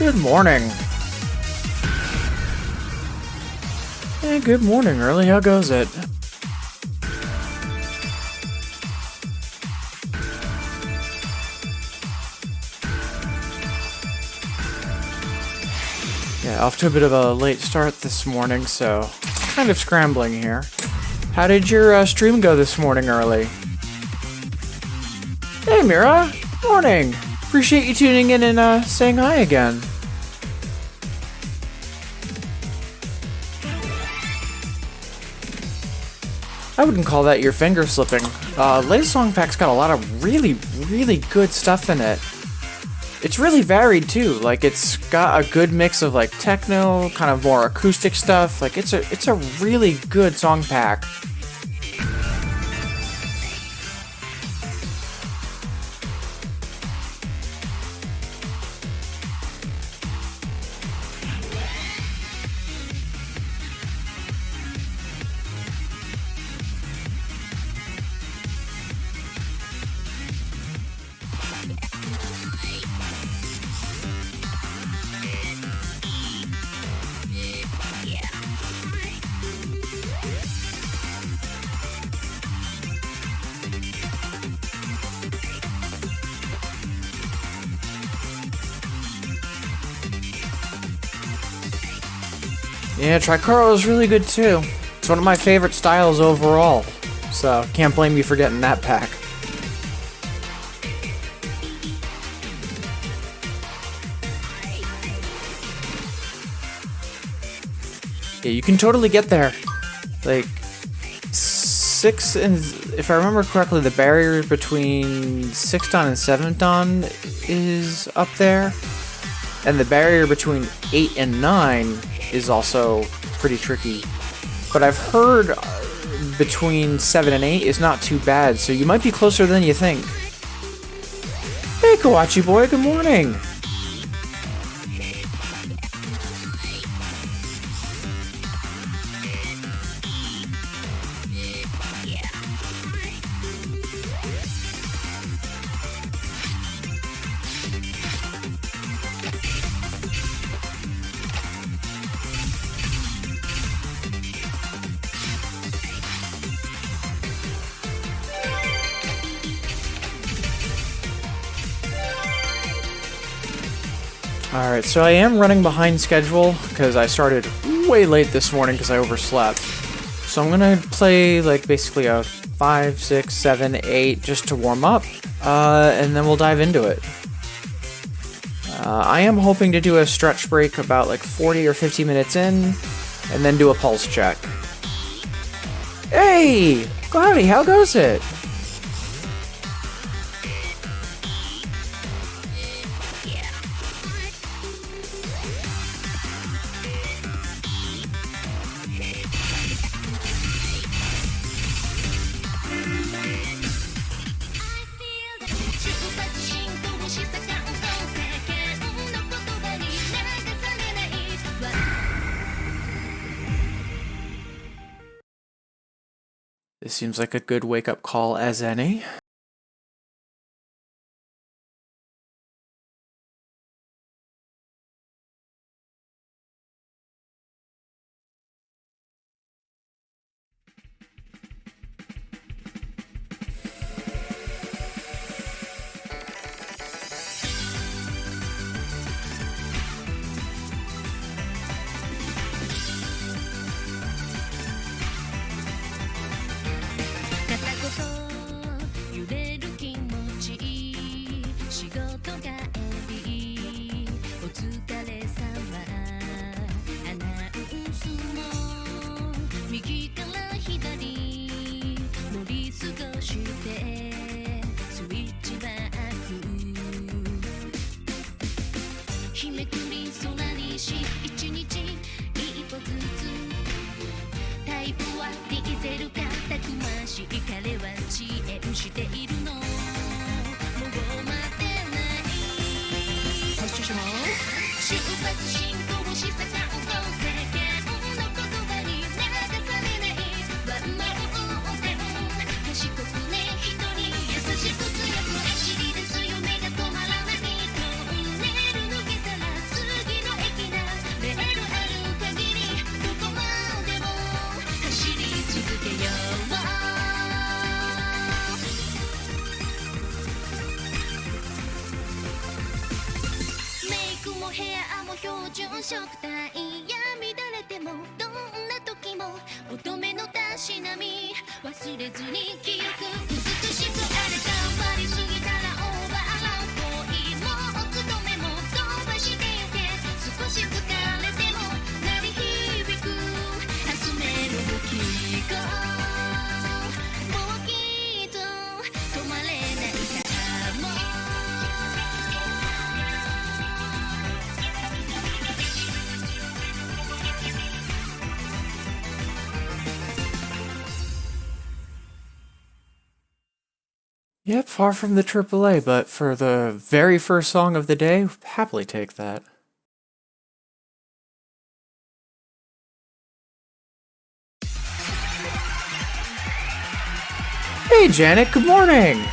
Good morning. Hey, good morning, Early. How goes it? Yeah, off to a bit of a late start this morning, so kind of scrambling here. How did your stream go this morning, Early? Hey, Mira. Morning. Appreciate you tuning in and saying hi again. I wouldn't call that your finger slipping. Latest song pack's got a lot of really good stuff in it. It's really varied too. Like, it's got a good mix of like techno, kind of more acoustic stuff. Like, it's a really good song pack. Yeah, Tricaro is really good too. It's one of my favorite styles overall, so can't blame you for getting that pack. Yeah, you can totally get there. Like, 6 and, if I remember correctly, the barrier between 6th Dan and 7th Dan is up there, and the barrier between 8 and 9 is also pretty tricky. But I've heard between 7 and 8 is not too bad, so you might be closer than you think. Hey, Kawachi boy, good morning! Alright, so I am running behind schedule because I started way late this morning because I overslept. So I'm gonna play like basically a 5, 6, 7, 8 just to warm up, and then we'll dive into it. I am hoping to do a stretch break about like 40 or 50 minutes in, and then do a pulse check. Hey! Cloudy, how goes it? This seems like a good wake-up call as any. Yep, far from the AAA, but for the very first song of the day, happily take that. Hey Janet, good morning!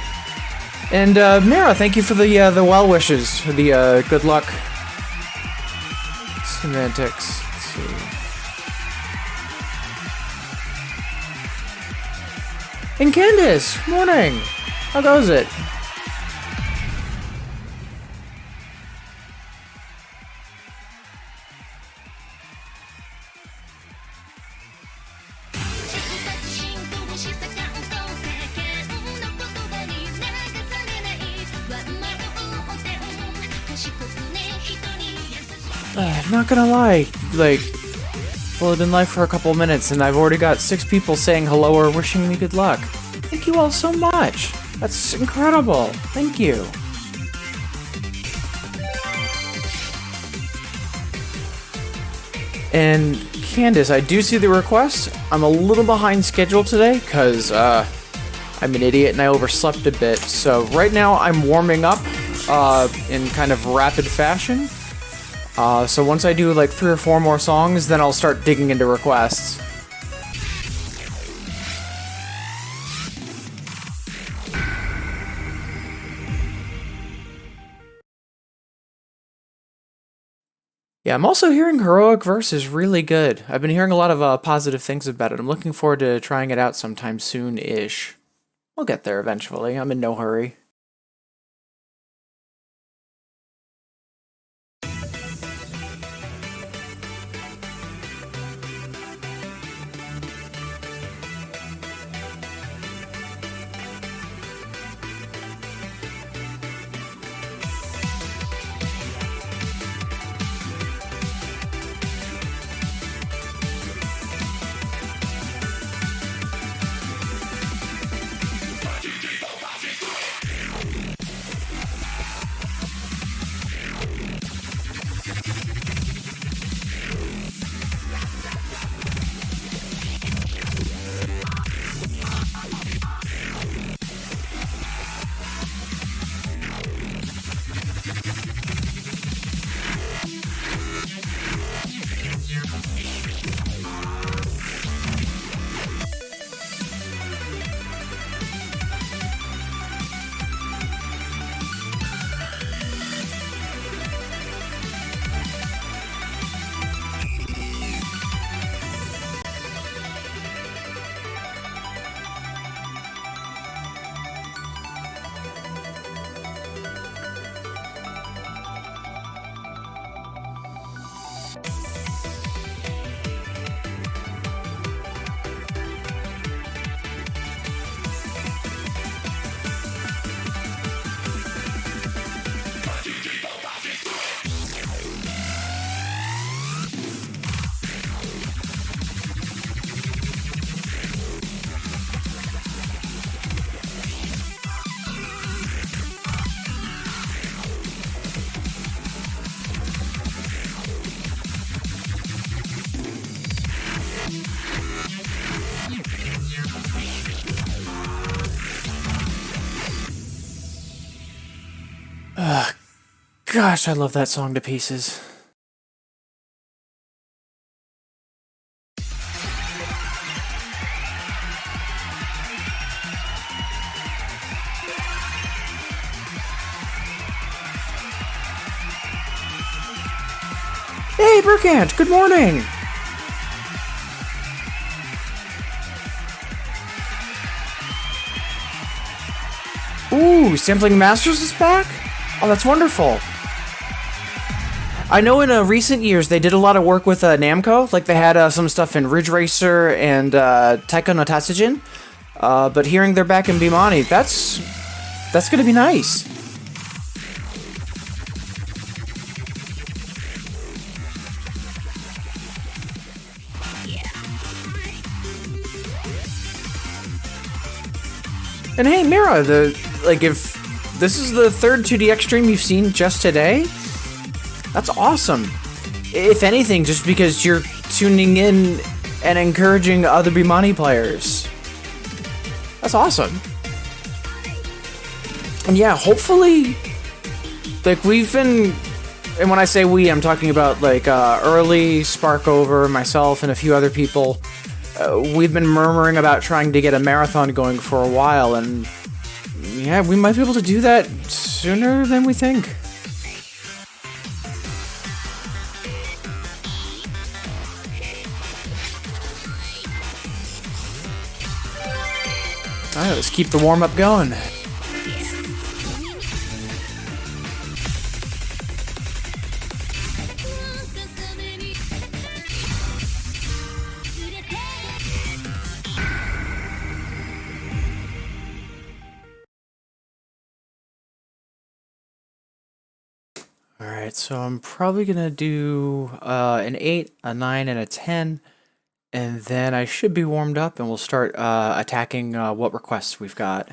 And Mira, thank you for the well wishes, the good luck semantics. Let's see. And Candace, morning! How goes it? Not gonna lie, like, well, I've been live for a couple minutes and I've already got 6 people saying hello or wishing me good luck. Thank you all so much. That's incredible. Thank you. And Candace, I do see the request. I'm a little behind schedule today because I'm an idiot and I overslept a bit. So right now I'm warming up in kind of rapid fashion. So once I do like 3 or 4 more songs, then I'll start digging into requests. Yeah, I'm also hearing Heroic Verse is really good. I've been hearing a lot of positive things about it. I'm looking forward to trying it out sometime soon-ish. We'll get there eventually. I'm in no hurry. Gosh, I love that song to pieces. Hey, Burkant, good morning! Ooh, Sampling Masters is back? Oh, that's wonderful. I know in recent years they did a lot of work with Namco, like they had some stuff in Ridge Racer and Taiko no Tatsujin. But hearing they're back in Bimani, that's gonna be nice. And hey, Mira, if this is the third 2DX stream you've seen just today, that's awesome. If anything, just because you're tuning in and encouraging other Bimani players. That's awesome. And yeah, hopefully, like we've been, and when I say we, I'm talking about like early Sparkover, myself, and a few other people. We've been murmuring about trying to get a marathon going for a while, and yeah, we might be able to do that sooner than we think. Alright, let's keep the warm-up going. Alright, so I'm probably gonna do an 8, a 9, and a 10, and then I should be warmed up and we'll start attacking what requests we've got.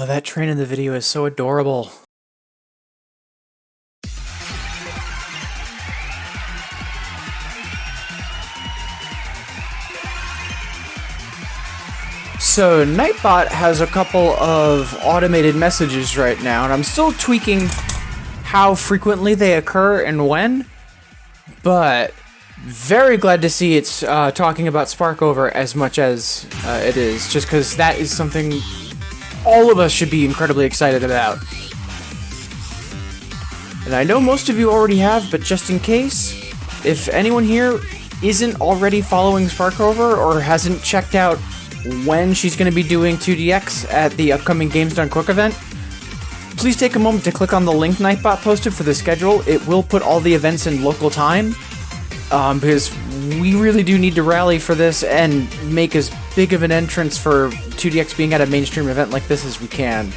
That train in the video is so adorable. So Nightbot has a couple of automated messages right now, and I'm still tweaking how frequently they occur and when, but very glad to see it's talking about Sparkover as much as it is, just because that is something all of us should be incredibly excited about. And I know most of you already have, but just in case, if anyone here isn't already following Sparkover or hasn't checked out when she's going to be doing 2DX at the upcoming Games Done Quick event, please take a moment to click on the link Nightbot posted for the schedule. It will put all the events in local time, because we really do need to rally for this and make as big of an entrance for 2DX being at a mainstream event like this as we can.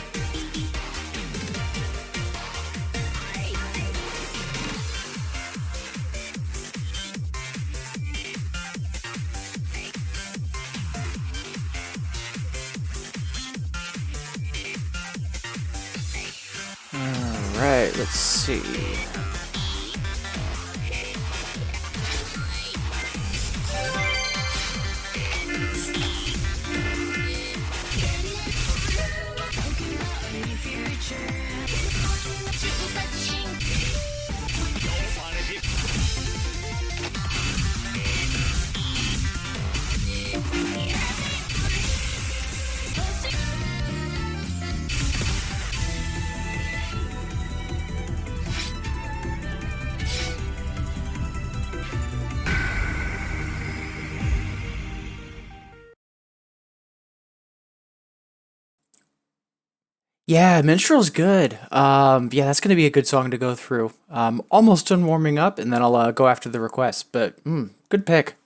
Alright, let's see. Yeah, Minstrel's good. Yeah, that's gonna be a good song to go through. Almost done warming up, and then I'll go after the request. But good pick.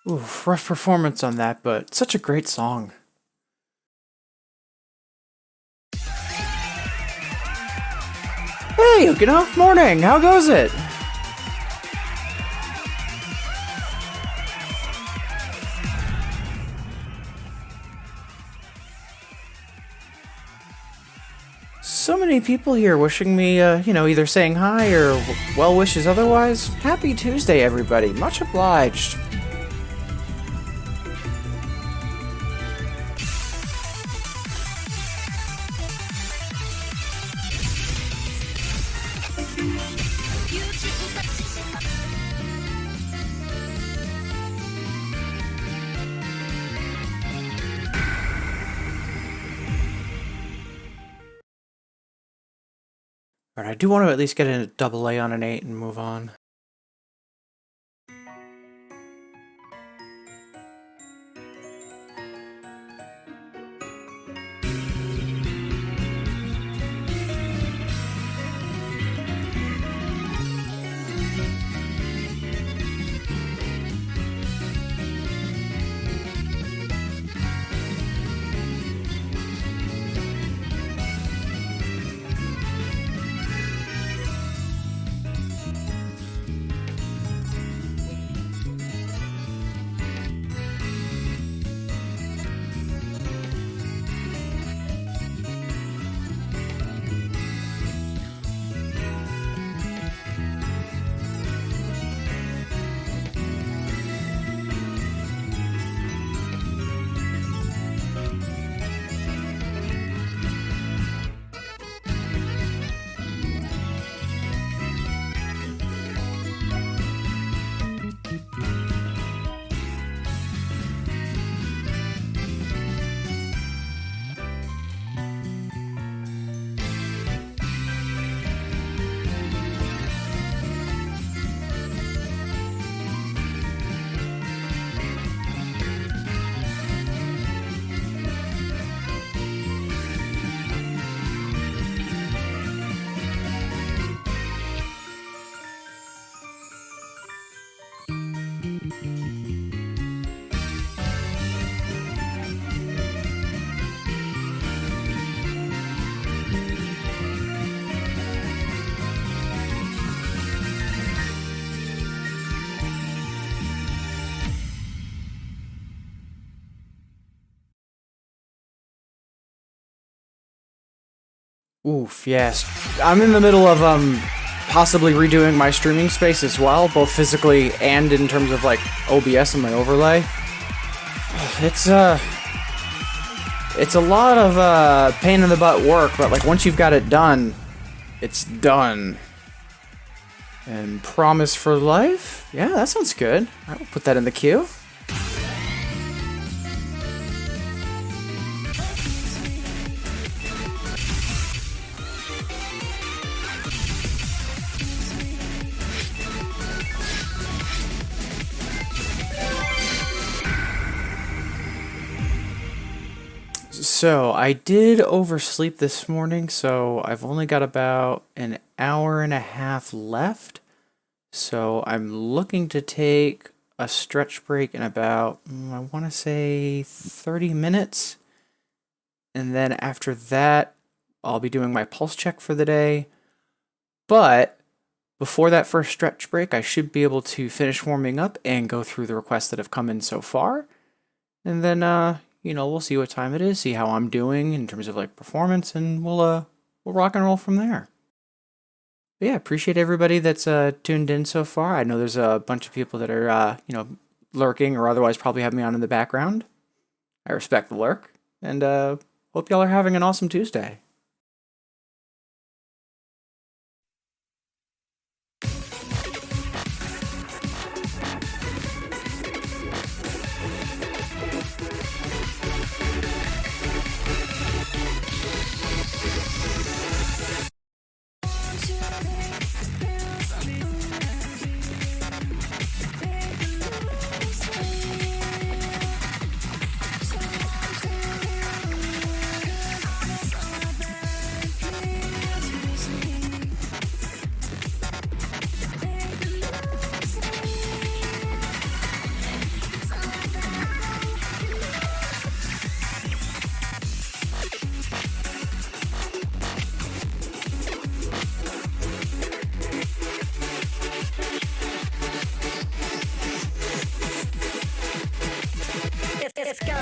Oof, rough performance on that, but such a great song. Hey, morning. How goes it? So many people here wishing me, either saying hi or well wishes otherwise. Happy Tuesday, everybody. Much obliged. But I do want to at least get a double A on an 8 and move on. Oof, yes. I'm in the middle of possibly redoing my streaming space as well, both physically and in terms of like OBS and my overlay. It's a lot of pain in the butt work, but like once you've got it done, it's done. And Promise for Life? Yeah, that sounds good. I'll put that in the queue. So, I did oversleep this morning, so I've only got about an hour and a half left. So, I'm looking to take a stretch break in about, I want to say 30 minutes. And then after that, I'll be doing my pulse check for the day. But before that first stretch break, I should be able to finish warming up and go through the requests that have come in so far. And then, we'll see what time it is, see how I'm doing in terms of like performance, and we'll rock and roll from there. But yeah, appreciate everybody that's tuned in so far. I know there's a bunch of people that are lurking or otherwise probably have me on in the background. I respect the lurk, and hope y'all are having an awesome Tuesday. Let's go.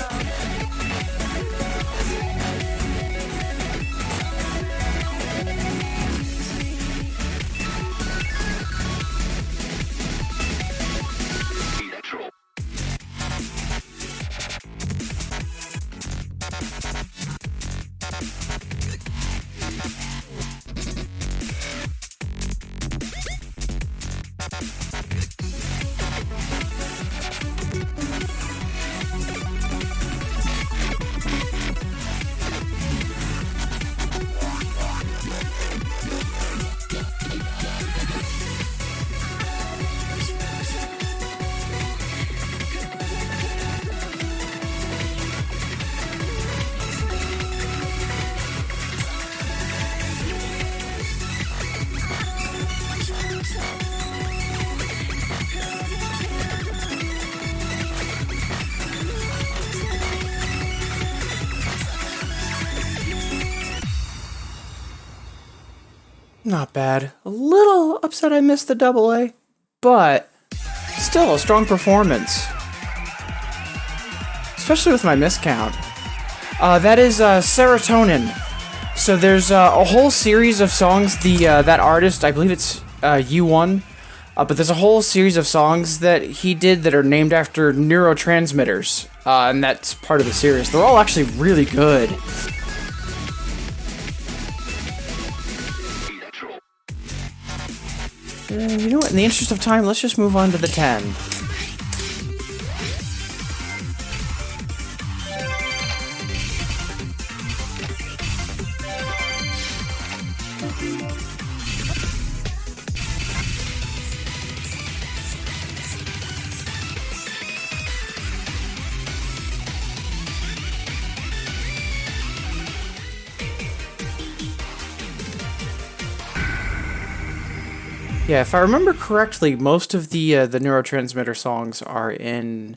Not bad. A little upset I missed the double A, but still a strong performance. Especially with my miscount. That is Serotonin. So there's a whole series of songs. That artist, I believe it's U1, but there's a whole series of songs that he did that are named after neurotransmitters, and that's part of the series. They're all actually really good. You know what, in the interest of time, let's just move on to the 10. Yeah, if I remember correctly, most of the neurotransmitter songs are in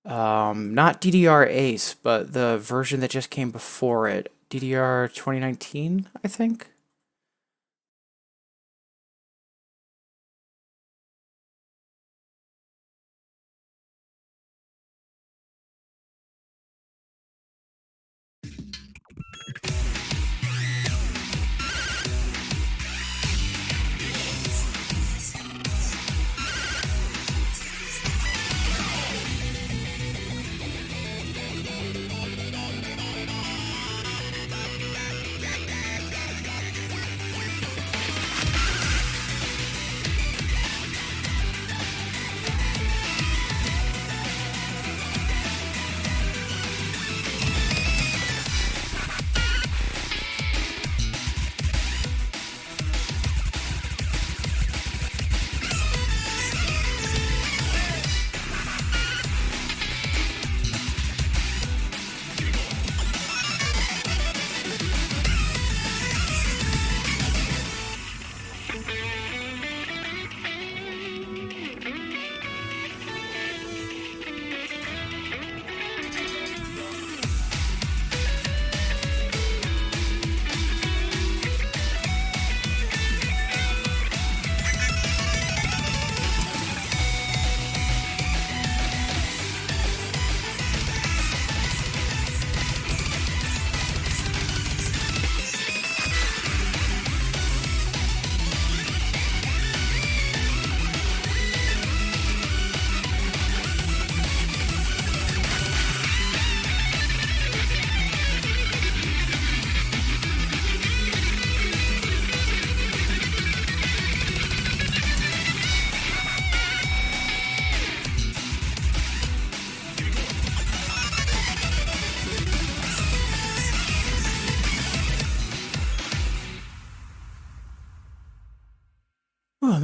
not DDR Ace, but the version that just came before it, DDR 2019, I think.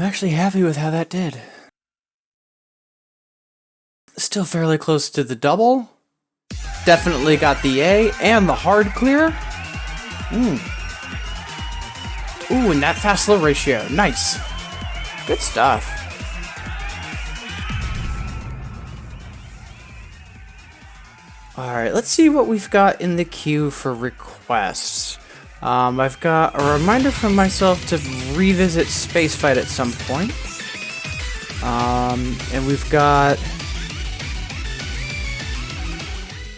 actually happy with how that did. Still fairly close to the double. Definitely got the A and the hard clear. Ooh, and that fast-slow ratio. Nice. Good stuff. Alright, let's see what we've got in the queue for requests. I've got a reminder from myself to revisit Spacefight at some point. And we've got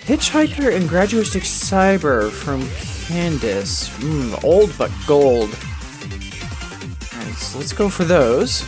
Hitchhiker and Graduistic Cyber from Candace. Old but gold. Alright, so let's go for those.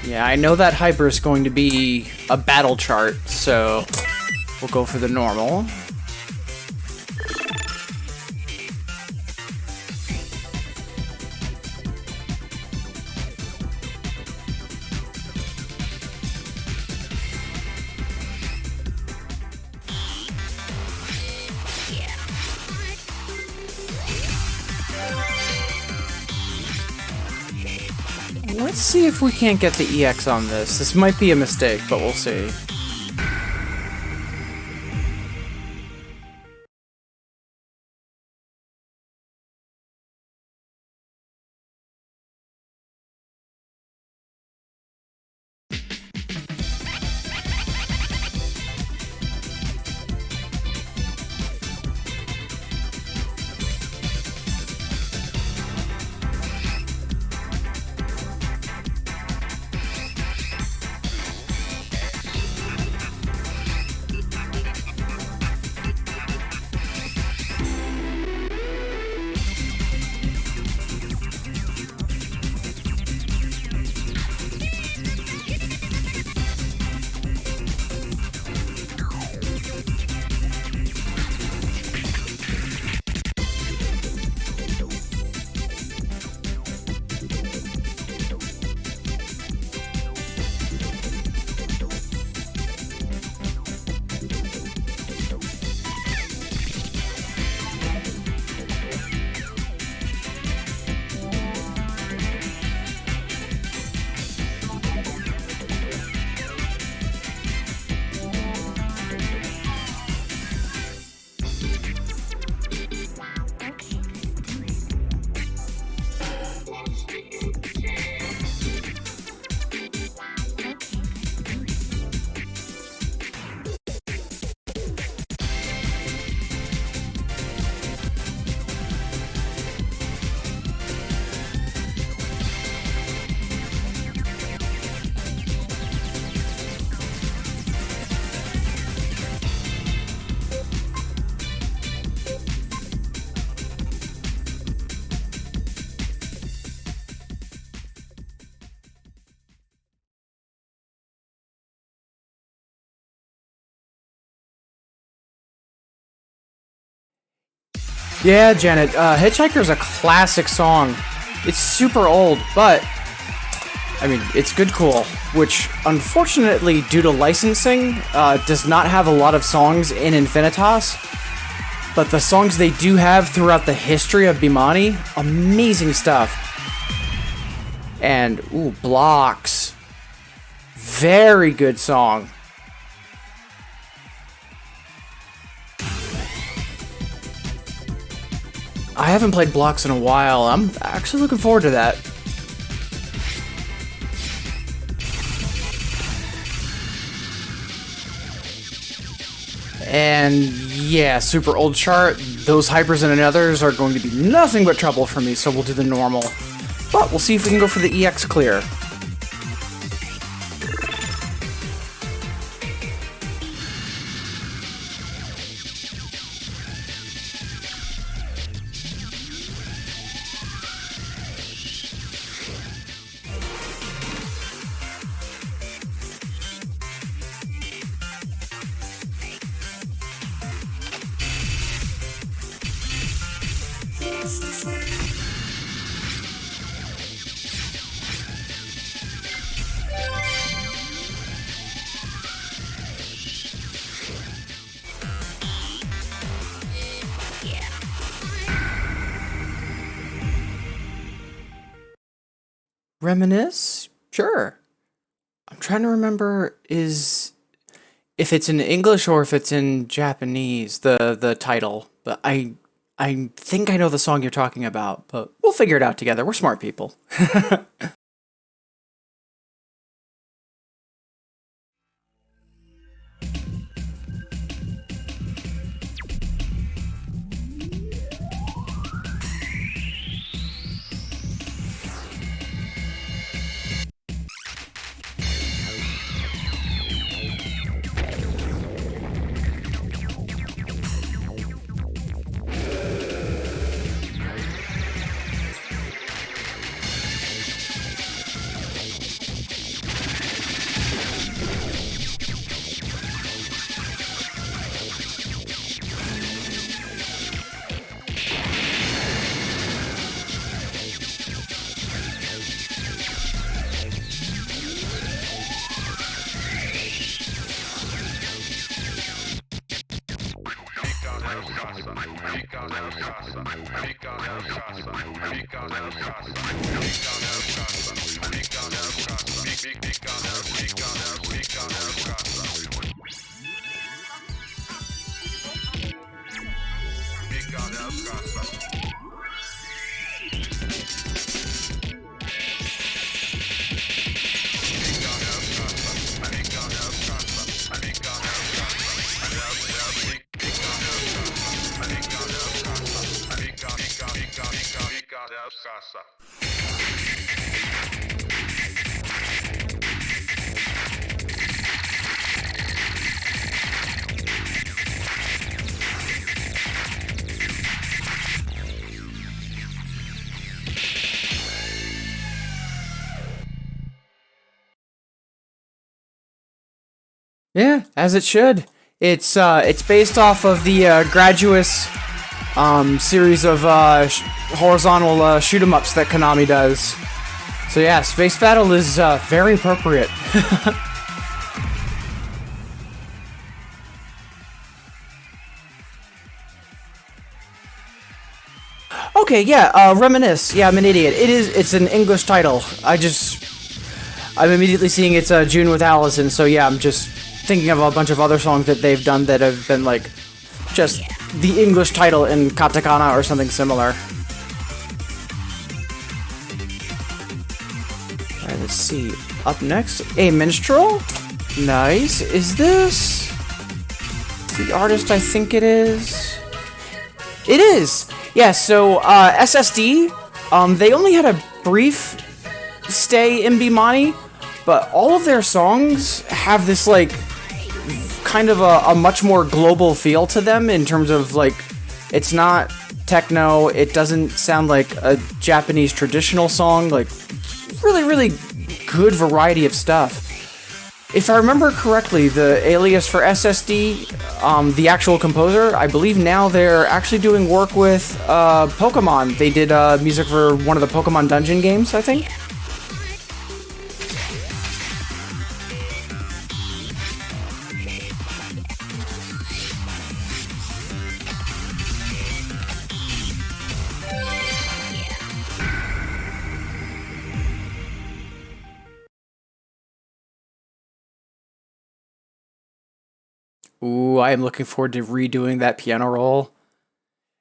Yeah, I know that Hyper is going to be a battle chart, so we'll go for the normal. Let's see if we can't get the EX on this. This might be a mistake, but we'll see. Yeah, Janet, Hitchhiker's a classic song. It's super old, but, I mean, it's good cool, which, unfortunately, due to licensing, does not have a lot of songs in Infinitas, but the songs they do have throughout the history of Bimani, amazing stuff. And, ooh, Blocks. Very good song. I haven't played Blocks in a while. I'm actually looking forward to that. And yeah, super old chart. Those hypers and others are going to be nothing but trouble for me, so we'll do the normal. But we'll see if we can go for the EX clear. Reminisce? Sure. I'm trying to remember is if it's in English or if it's in Japanese, the title. But I think I know the song you're talking about, but we'll figure it out together. We're smart people. Yeah, as it should. It's based off of the Graduous series of horizontal shoot 'em ups that Konami does. So yeah, Space Battle is very appropriate. Okay, yeah, Reminisce. Yeah, I'm an idiot. It's an English title. I'm immediately seeing it's June with Allison, so yeah, I'm just thinking of a bunch of other songs that they've done that have been like just the English title in katakana or something similar. Alright, let's see. Up next, a minstrel? Nice. Is this the artist I think it is? It is! Yeah, so SSD, they only had a brief stay in Bimani, but all of their songs have this like kind of a much more global feel to them in terms of like it's not techno, it doesn't sound like a Japanese traditional song, like really good variety of stuff. If I remember correctly, the alias for SSD, the actual composer, I believe now they're actually doing work with Pokemon. They did music for one of the Pokemon Dungeon games, I think. Ooh, I am looking forward to redoing that piano roll.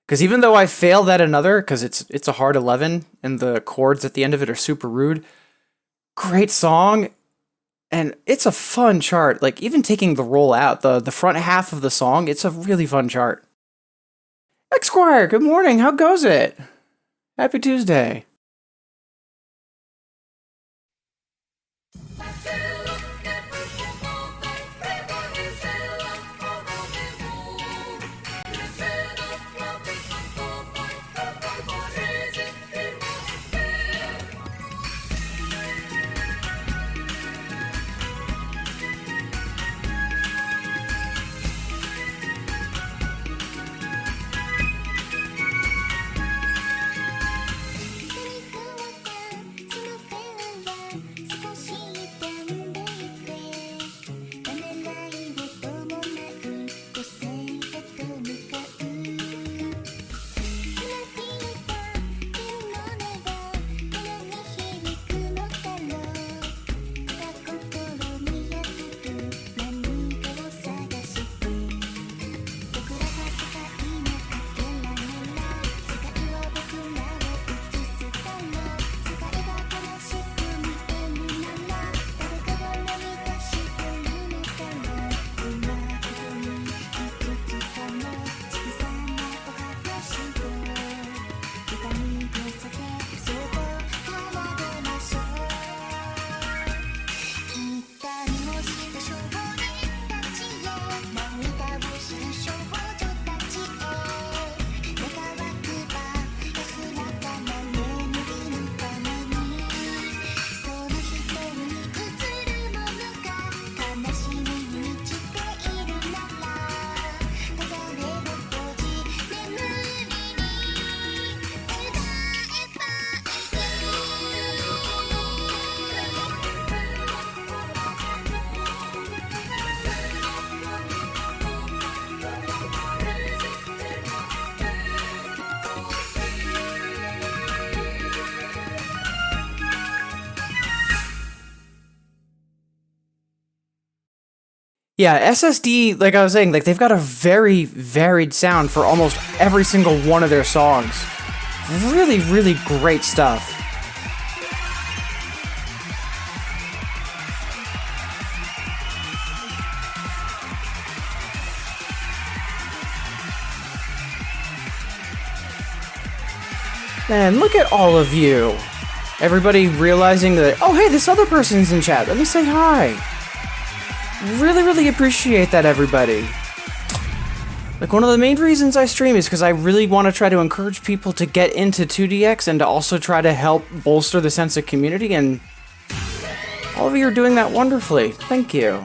Because even though I failed at another, because it's a hard 11, and the chords at the end of it are super rude, great song, and it's a fun chart. Like, even taking the roll out, the front half of the song, it's a really fun chart. Esquire, good morning, how goes it? Happy Tuesday. Yeah, SSD, like I was saying, like they've got a very varied sound for almost every single one of their songs. Really, really great stuff. Man, look at all of you. Everybody realizing that, oh hey, this other person's in chat. Let me say hi. Really, really appreciate that, everybody. Like, one of the main reasons I stream is because I really want to try to encourage people to get into 2DX and to also try to help bolster the sense of community, and all of you are doing that wonderfully. Thank you.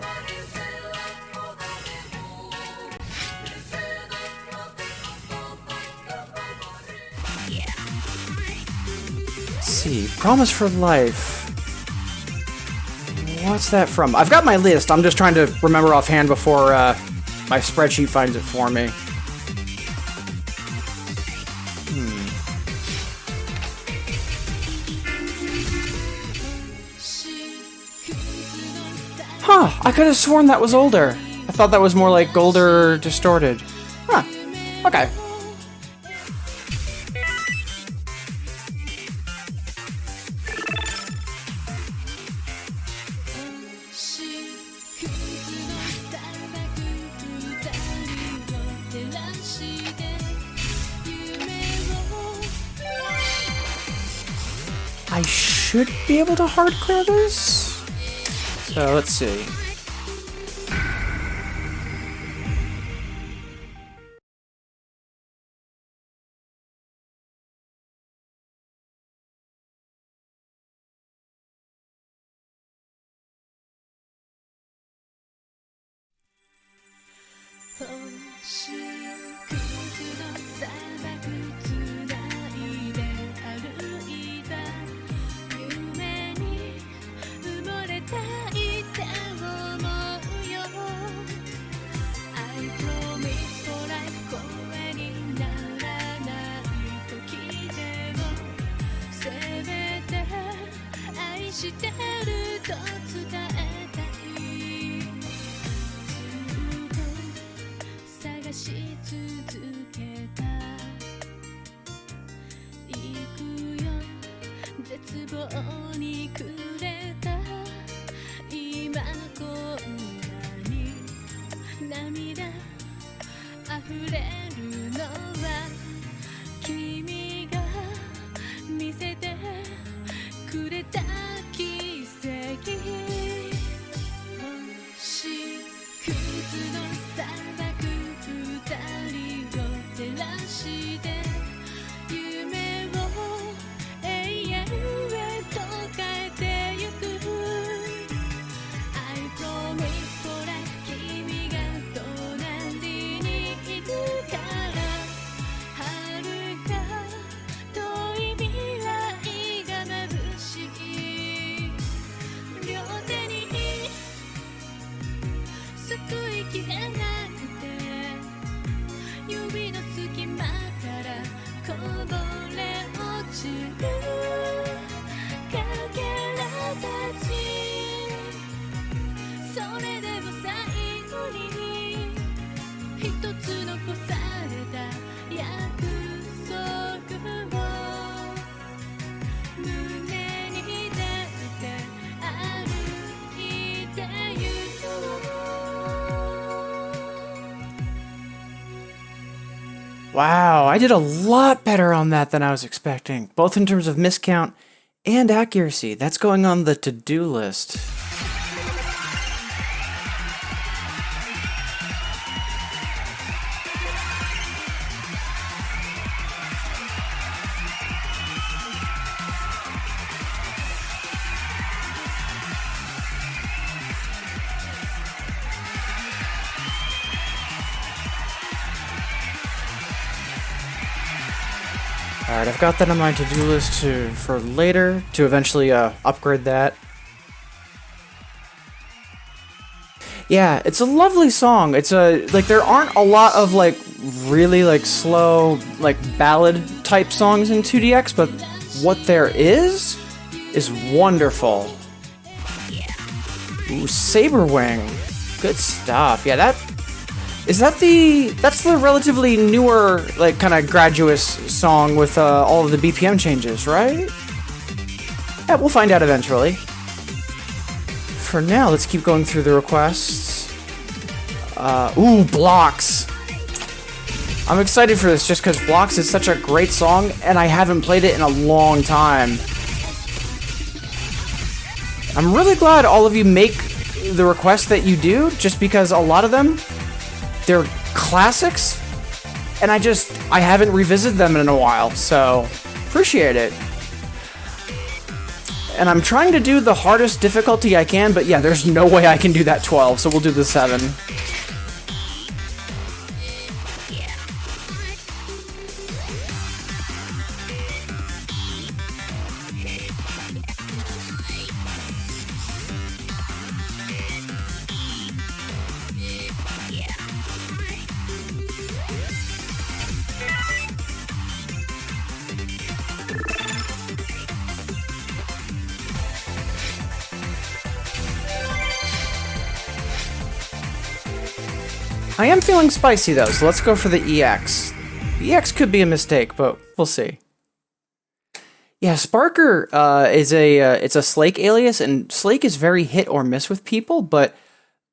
Let's see, Promise for Life. What's that from? I've got my list. I'm just trying to remember offhand before my spreadsheet finds it for me. Huh, I could have sworn that was older. I thought that was more like Golder Distorted. Huh, okay. I should be able to hard clear this. So let's see. Wow, I did a lot better on that than I was expecting, both in terms of miscount and accuracy. That's going on the to-do list. Alright, I've got that on my to-do list for later, to eventually upgrade that. Yeah, it's a lovely song. It's like, there aren't a lot of, like, really, like, slow, like, ballad-type songs in 2DX, but what there is wonderful. Ooh, Saberwing. Good stuff. Yeah, that's the relatively newer, like, kind of gratuitous song with all of the BPM changes, right? Yeah, we'll find out eventually. For now, let's keep going through the requests. Ooh, Blocks. I'm excited for this just because Blocks is such a great song, and I haven't played it in a long time. I'm really glad all of you make the requests that you do, just because a lot of them, they're classics, and I haven't revisited them in a while, so appreciate it. And I'm trying to do the hardest difficulty I can, but yeah, there's no way I can do that 12, so we'll do the 7. I am feeling spicy though, so let's go for the EX. The EX could be a mistake, but we'll see. Yeah, Sparker it's a Slake alias, and Slake is very hit or miss with people, but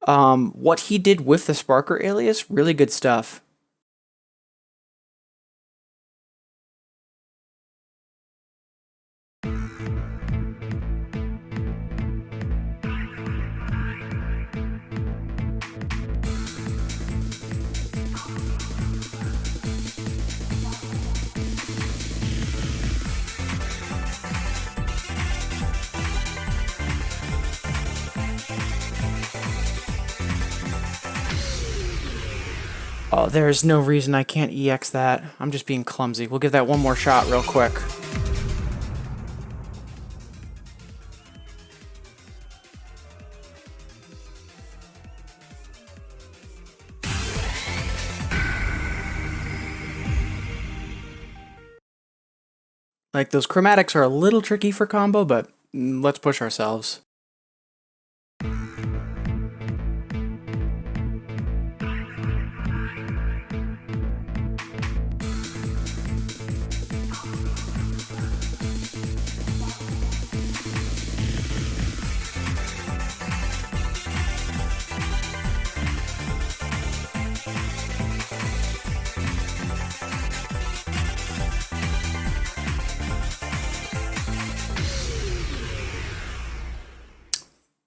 what he did with the Sparker alias, really good stuff. Oh, there's no reason I can't EX that. I'm just being clumsy. We'll give that one more shot real quick. Like, those chromatics are a little tricky for combo, but let's push ourselves.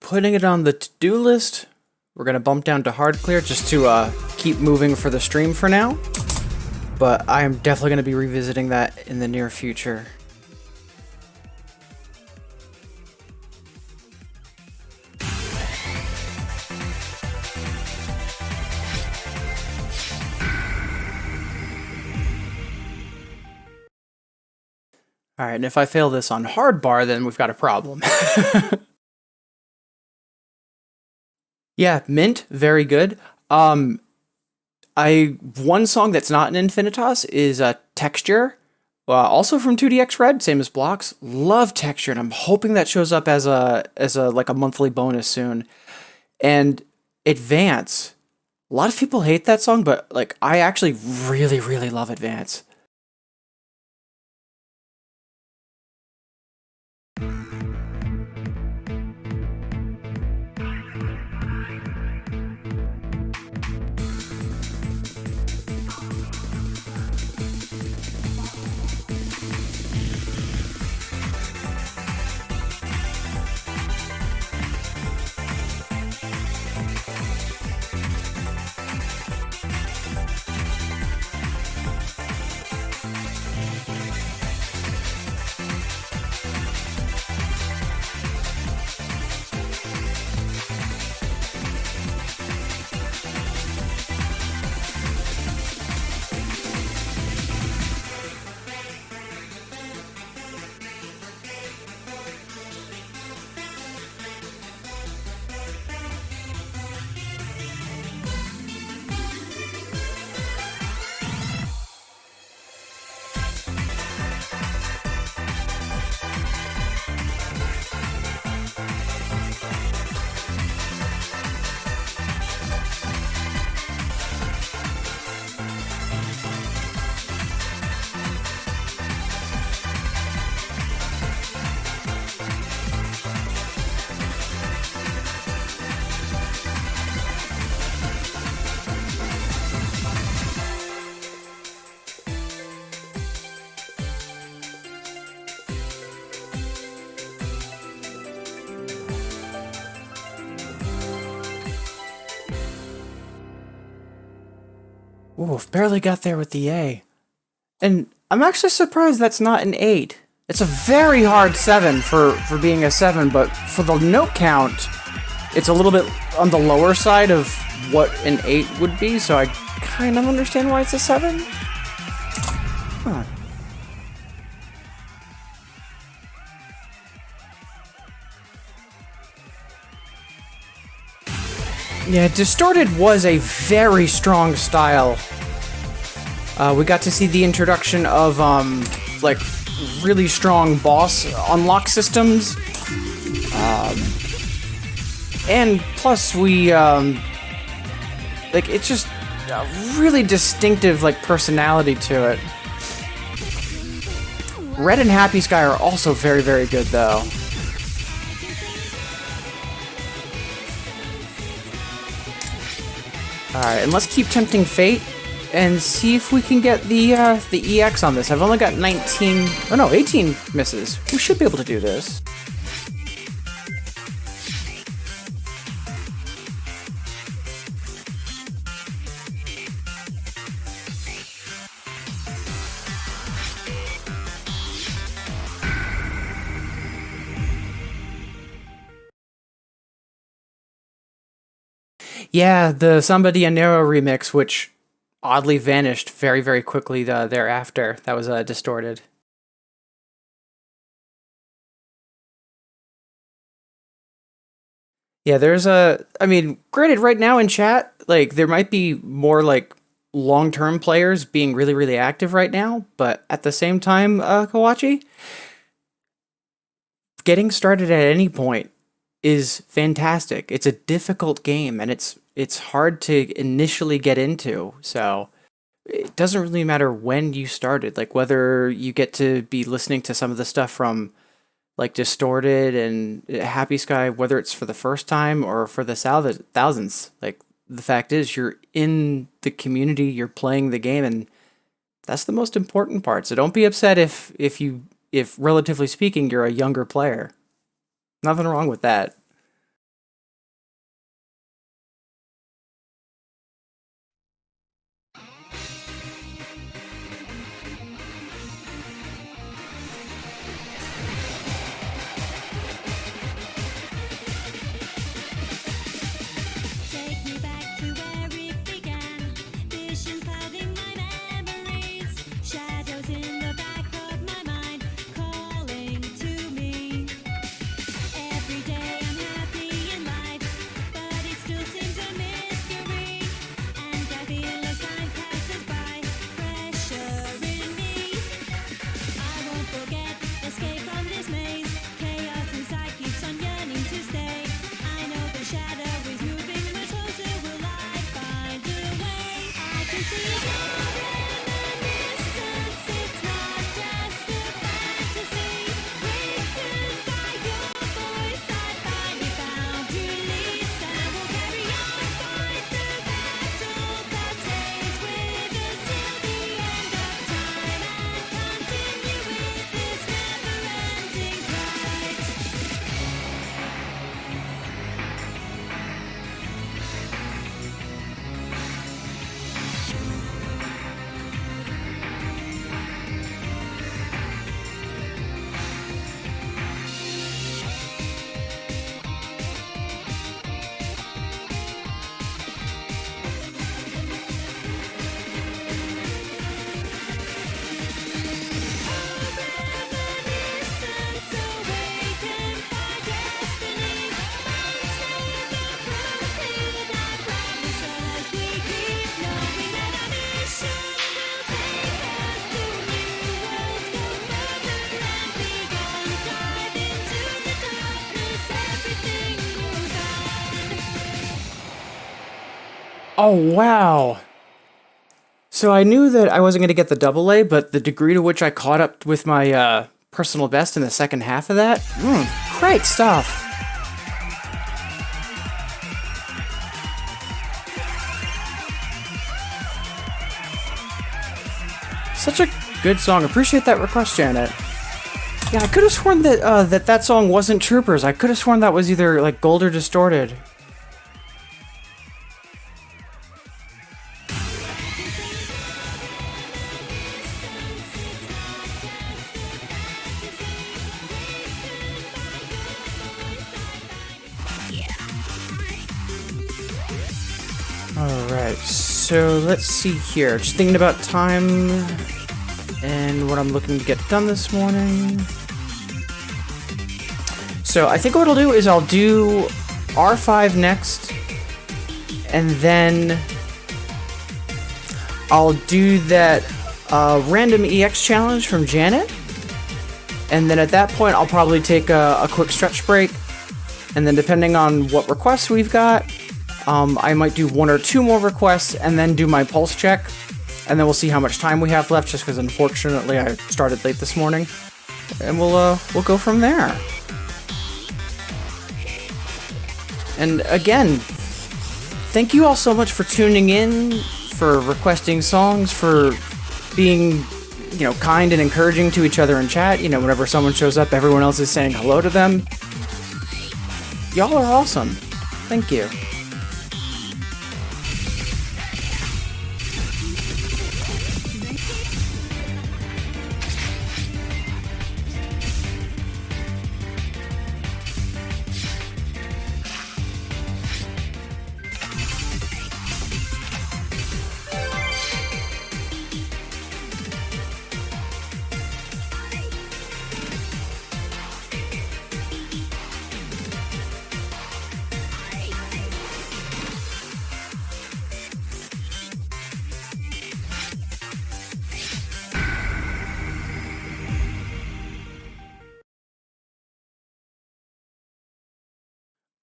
Putting it on the to-do list. We're gonna bump down to hard clear just to keep moving for the stream for now. But I am definitely gonna be revisiting that in the near future. Alright, and if I fail this on hard bar, then we've got a problem. Yeah, Mint, very good. One song that's not an Infinitas is Texture, also from 2DX Red, same as Blocks. Love Texture, and I'm hoping that shows up as a like a monthly bonus soon. And Advance, a lot of people hate that song, but like I actually really love Advance. Ooh, barely got there with the A. And I'm actually surprised that's not an 8. It's a very hard 7 for being a 7, but for the note count, it's a little bit on the lower side of what an 8 would be, so I kind of understand why it's a 7. Huh. Yeah, Distorted was a very strong style. We got to see the introduction of, like, really strong boss unlock systems. And plus we, like, it's just a really distinctive, like, personality to it. Red and Happy Sky are also very, very good, though. Alright, and let's keep tempting fate and see if we can get the EX on this. I've only got 19... Oh no, 18 misses. We should be able to do this. Yeah, the Samba de Enero remix, which oddly vanished very, very quickly thereafter. That was Distorted. Yeah, there's I mean, granted, right now in chat, like, there might be more, like, long-term players being really, really active right now, but at the same time, Kawachi, getting started at any point is fantastic. It's a difficult game, and it's hard to initially get into, so it doesn't really matter when you started, like, whether you get to be listening to some of the stuff from, like, Distorted and Happy Sky, whether it's for the first time or for the thousands. Like, the fact is, you're in the community, you're playing the game, and that's the most important part. So don't be upset if relatively speaking, you're a younger player. Nothing wrong with that. Take me back to where it began. Visions clouding my memories. Shadows in the back of my mind, calling to me. Every day I'm happy in life, but it still seems a mystery. And I feel as time passes by, pressure in me. I won't forget, escape from this maze. Chaos inside keeps on yearning to stay. I know the shadow is moving, much closer will I find a way. I can see your reminiscence, it's not just a fantasy. Written by your voice, I finally found release. And I will carry on, fight the battle that stays with us till the end of time. And continue with this never-ending fight. Reminiscence awakened by destiny. Unstable, I promise as we keep knowing that our mission will take us to new worlds, go further and beyond. Dive into the darkness, everything moves on. Oh, wow. So I knew that I wasn't going to get the double A, but the degree to which I caught up with my personal best in the second half of that, great stuff. Such a good song. Appreciate that request, Janet. Yeah, I could have sworn that that song wasn't Troopers. I could have sworn that was either, like, Gold or Distorted. Alright, so let's see here. Just thinking about time and what I'm looking to get done this morning. So I think what I'll do is I'll do R5 next, and then I'll do that random EX challenge from Janet, and then at that point I'll probably take a quick stretch break, and then depending on what requests we've got, I might do 1 or 2 more requests and then do my pulse check, and then we'll see how much time we have left, just because unfortunately I started late this morning, and we'll go from there. And again, thank you all so much for tuning in, for requesting songs, for being, kind and encouraging to each other in chat. Whenever someone shows up, everyone else is saying hello to them. Y'all are awesome. Thank you.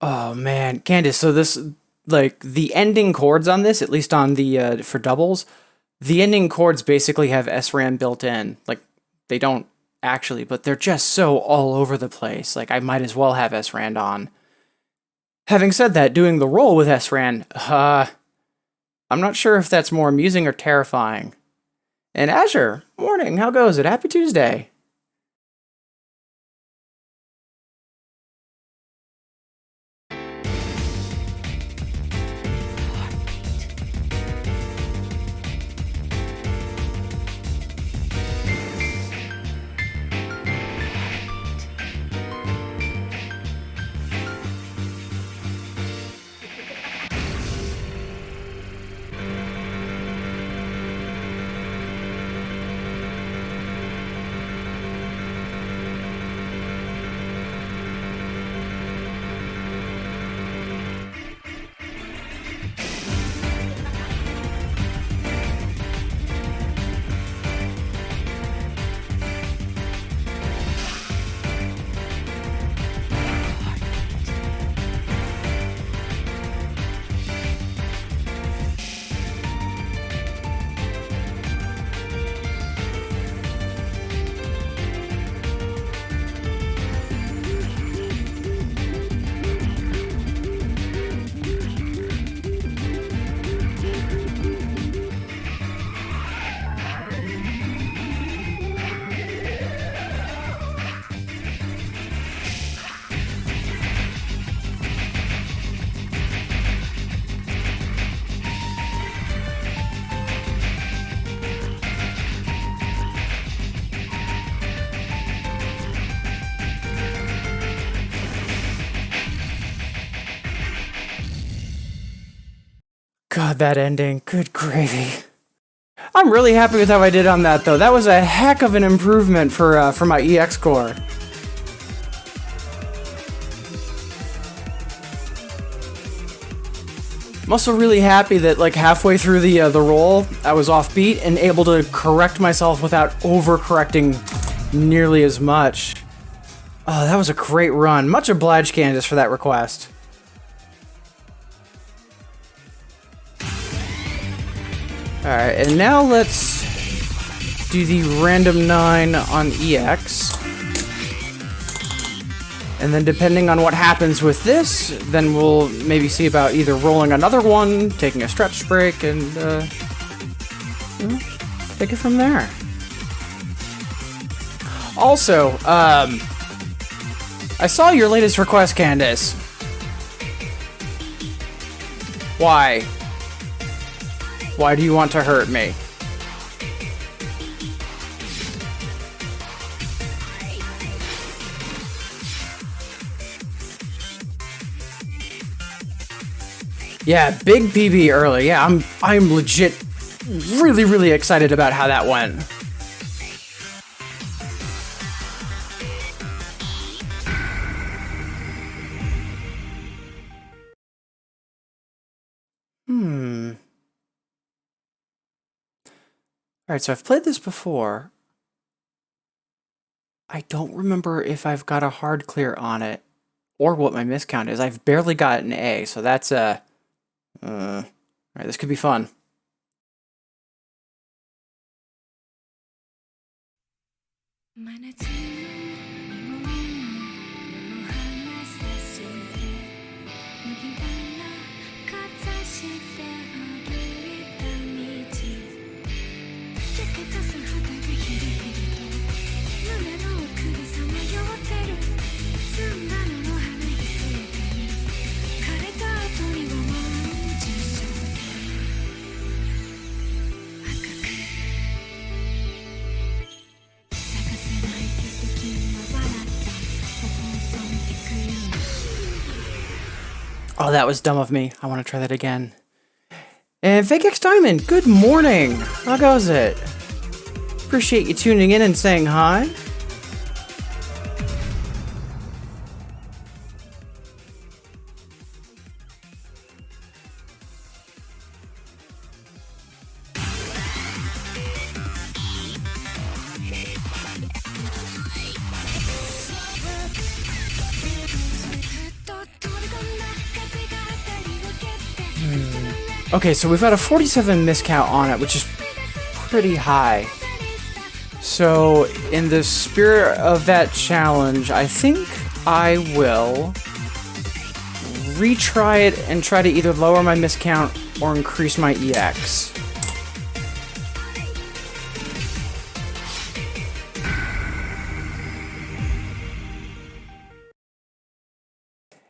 Oh man, Candace, so this, the ending chords on this, at least on the, for doubles, the ending chords basically have SRAM built in. They don't actually, but they're just so all over the place. I might as well have SRAM on. Having said that, doing the roll with SRAM, I'm not sure if that's more amusing or terrifying. And Azure, morning, how goes it? Happy Tuesday. God, that ending. Good gravy. I'm really happy with how I did on that, though. That was a heck of an improvement for my EX core. I'm also really happy that, halfway through the roll, I was offbeat and able to correct myself without overcorrecting nearly as much. Oh, that was a great run. Much obliged, Candace, for that request. Alright, and now let's do the random 9 on EX. And then depending on what happens with this, then we'll maybe see about either rolling another one, taking a stretch break, and take it from there. Also, I saw your latest request, Candace. Why? Why do you want to hurt me? Yeah, big PB early. Yeah, I'm legit really excited about how that went. Alright, so I've played this before. I don't remember if I've got a hard clear on it or what my miscount is. I've barely got an A, so that's alright, this could be fun. Oh, that was dumb of me. I want to try that again. And Fake X Diamond, good morning. How goes it? Appreciate you tuning in and saying hi. Okay, so we've got a 47 miscount on it, which is pretty high. So, in the spirit of that challenge, I think I will retry it and try to either lower my miscount or increase my EX.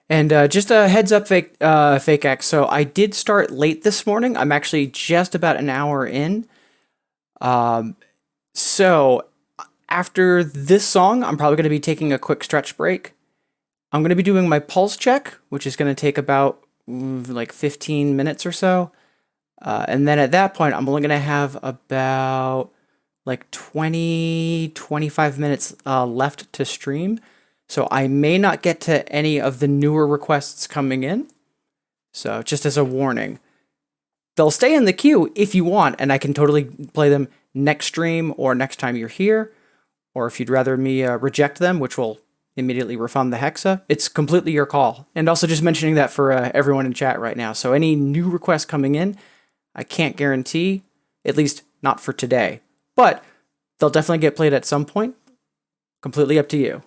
And just a heads up, Fake X. So I did start late this morning. I'm actually just about an hour in. So after this song, I'm probably going to be taking a quick stretch break. I'm going to be doing my pulse check, which is going to take about like 15 minutes or so. And then at that point, I'm only going to have about like 25 minutes left to stream. So I may not get to any of the newer requests coming in. So just as a warning, they'll stay in the queue if you want, and I can totally play them next stream or next time you're here. Or if you'd rather me reject them, which will immediately refund the Hexa, it's completely your call. And also just mentioning that for everyone in chat right now. So any new requests coming in, I can't guarantee, at least not for today. But they'll definitely get played at some point. Completely up to you.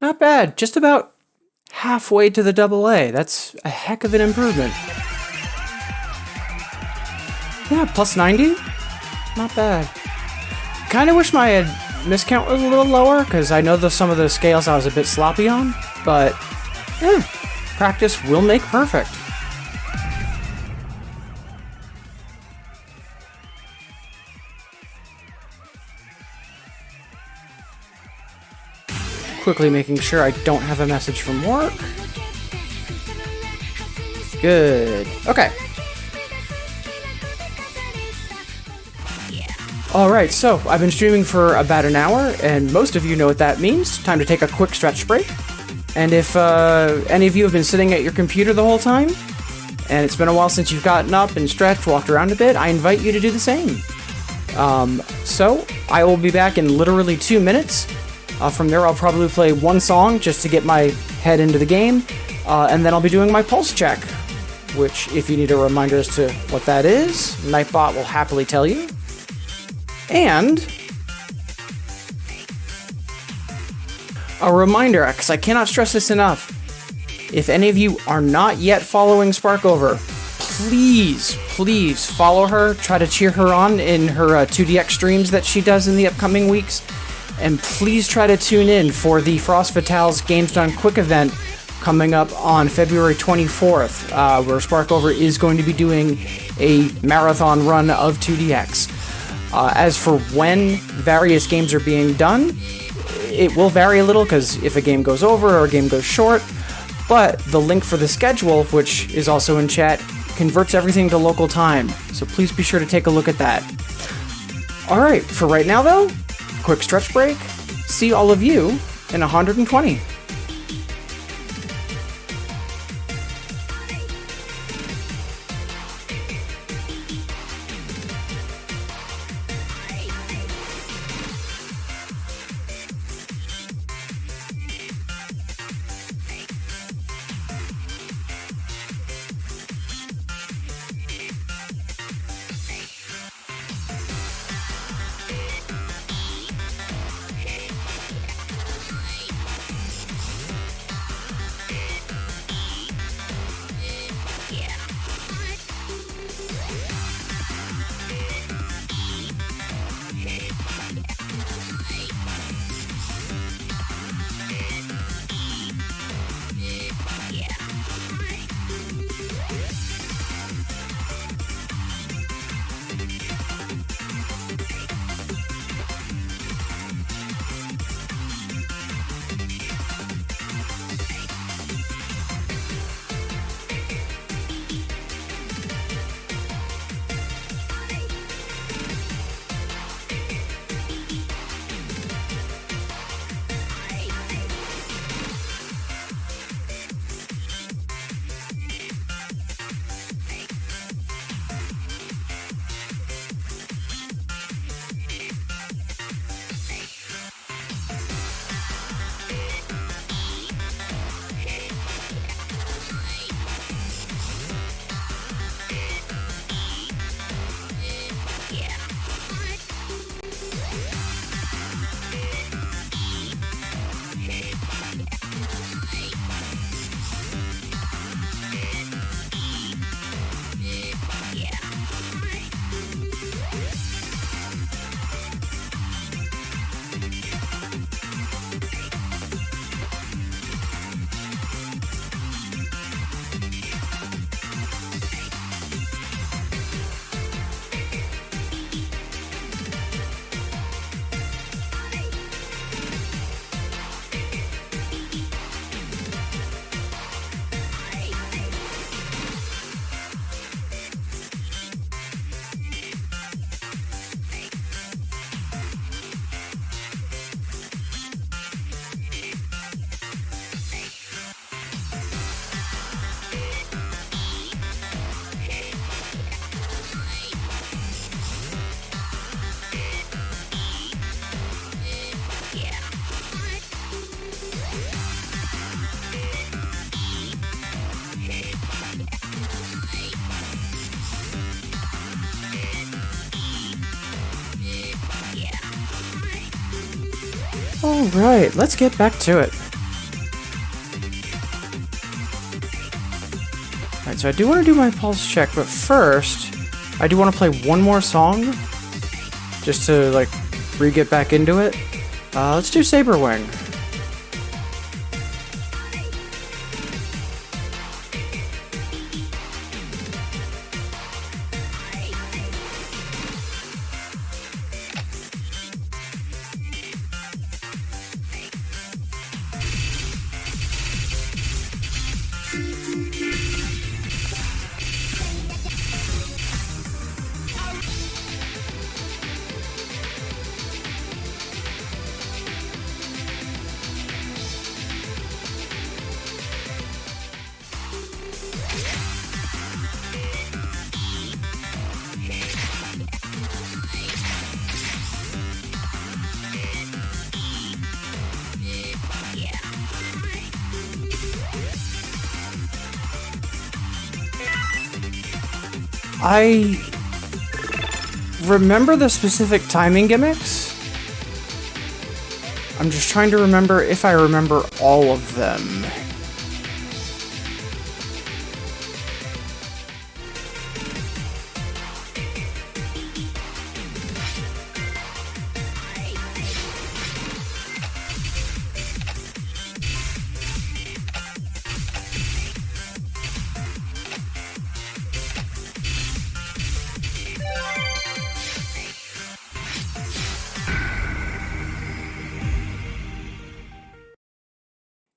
Not bad. Just about halfway to the AA. That's a heck of an improvement. Yeah, plus 90? Not bad. Kind of wish my miscount was a little lower, because I know some of the scales I was a bit sloppy on, but yeah, practice will make perfect. Quickly making sure I don't have a message from work. Good. Okay. Alright, so I've been streaming for about an hour, and most of you know what that means. Time to take a quick stretch break. And if any of you have been sitting at your computer the whole time, and it's been a while since you've gotten up and stretched, walked around a bit, I invite you to do the same. So, I will be back in literally 2 minutes. From there, I'll probably play one song just to get my head into the game, and then I'll be doing my pulse check, which, if you need a reminder as to what that is, Nightbot will happily tell you. And a reminder, because I cannot stress this enough, if any of you are not yet following Sparkover, please follow her, try to cheer her on in her 2DX streams that she does in the upcoming weeks, and please try to tune in for the Frost Fatale's Games Done Quick event coming up on February 24th, where Sparkover is going to be doing a marathon run of 2DX. As for when various games are being done, it will vary a little, because if a game goes over or a game goes short, but the link for the schedule, which is also in chat, converts everything to local time, so please be sure to take a look at that. Alright, for right now though, quick stretch break, see all of you in 120. Alright, let's get back to it. Alright, so I do want to do my pulse check, but first, I do want to play one more song, just to, like, re-get back into it. Let's do Saberwing. I remember the specific timing gimmicks. I'm just trying to remember if I remember all of them.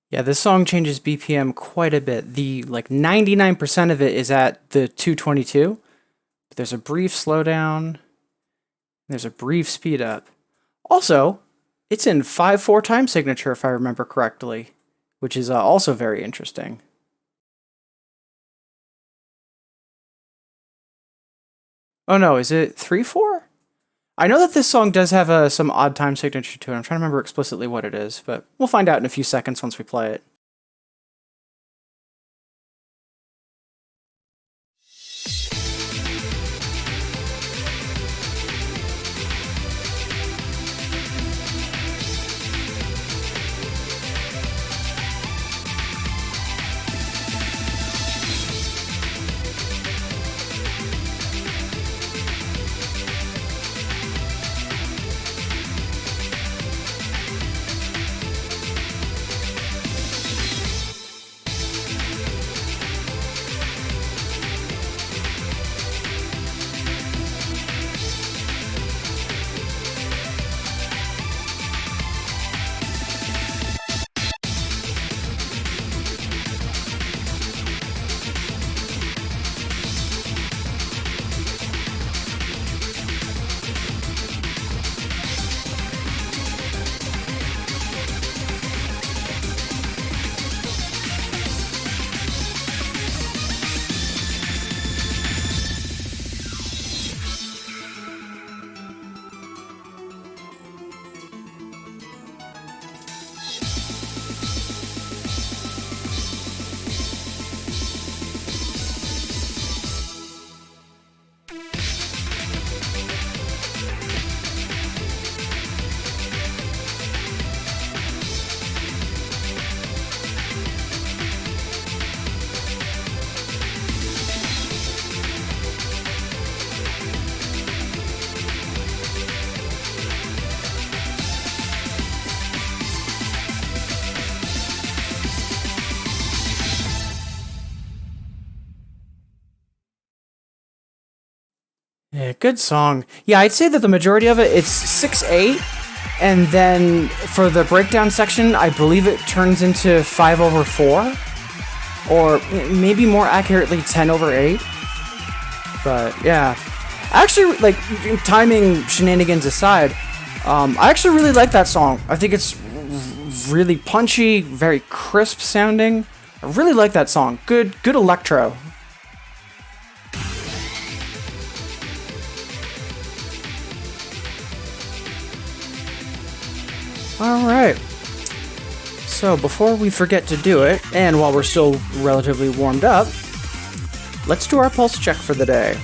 Yeah, this song changes BPM quite a bit. The, like, 99% of it is at the 222. But there's a brief slowdown. There's a brief speed up. Also, it's in 5/4 time signature, if I remember correctly, which is also very interesting. Oh no, is it 3/4? I know that this song does have some odd time signature to it. I'm trying to remember explicitly what it is, but we'll find out in a few seconds once we play it. Yeah, good song. Yeah, I'd say that the majority of it's 6/8, and then for the breakdown section, I believe it turns into 5/4, or maybe more accurately 10/8. But yeah, actually, like, timing shenanigans aside, I actually really like that song. I think it's really punchy, very crisp sounding. I really like that song. Good electro. Alright, so before we forget to do it, and while we're still relatively warmed up, let's do our pulse check for the day.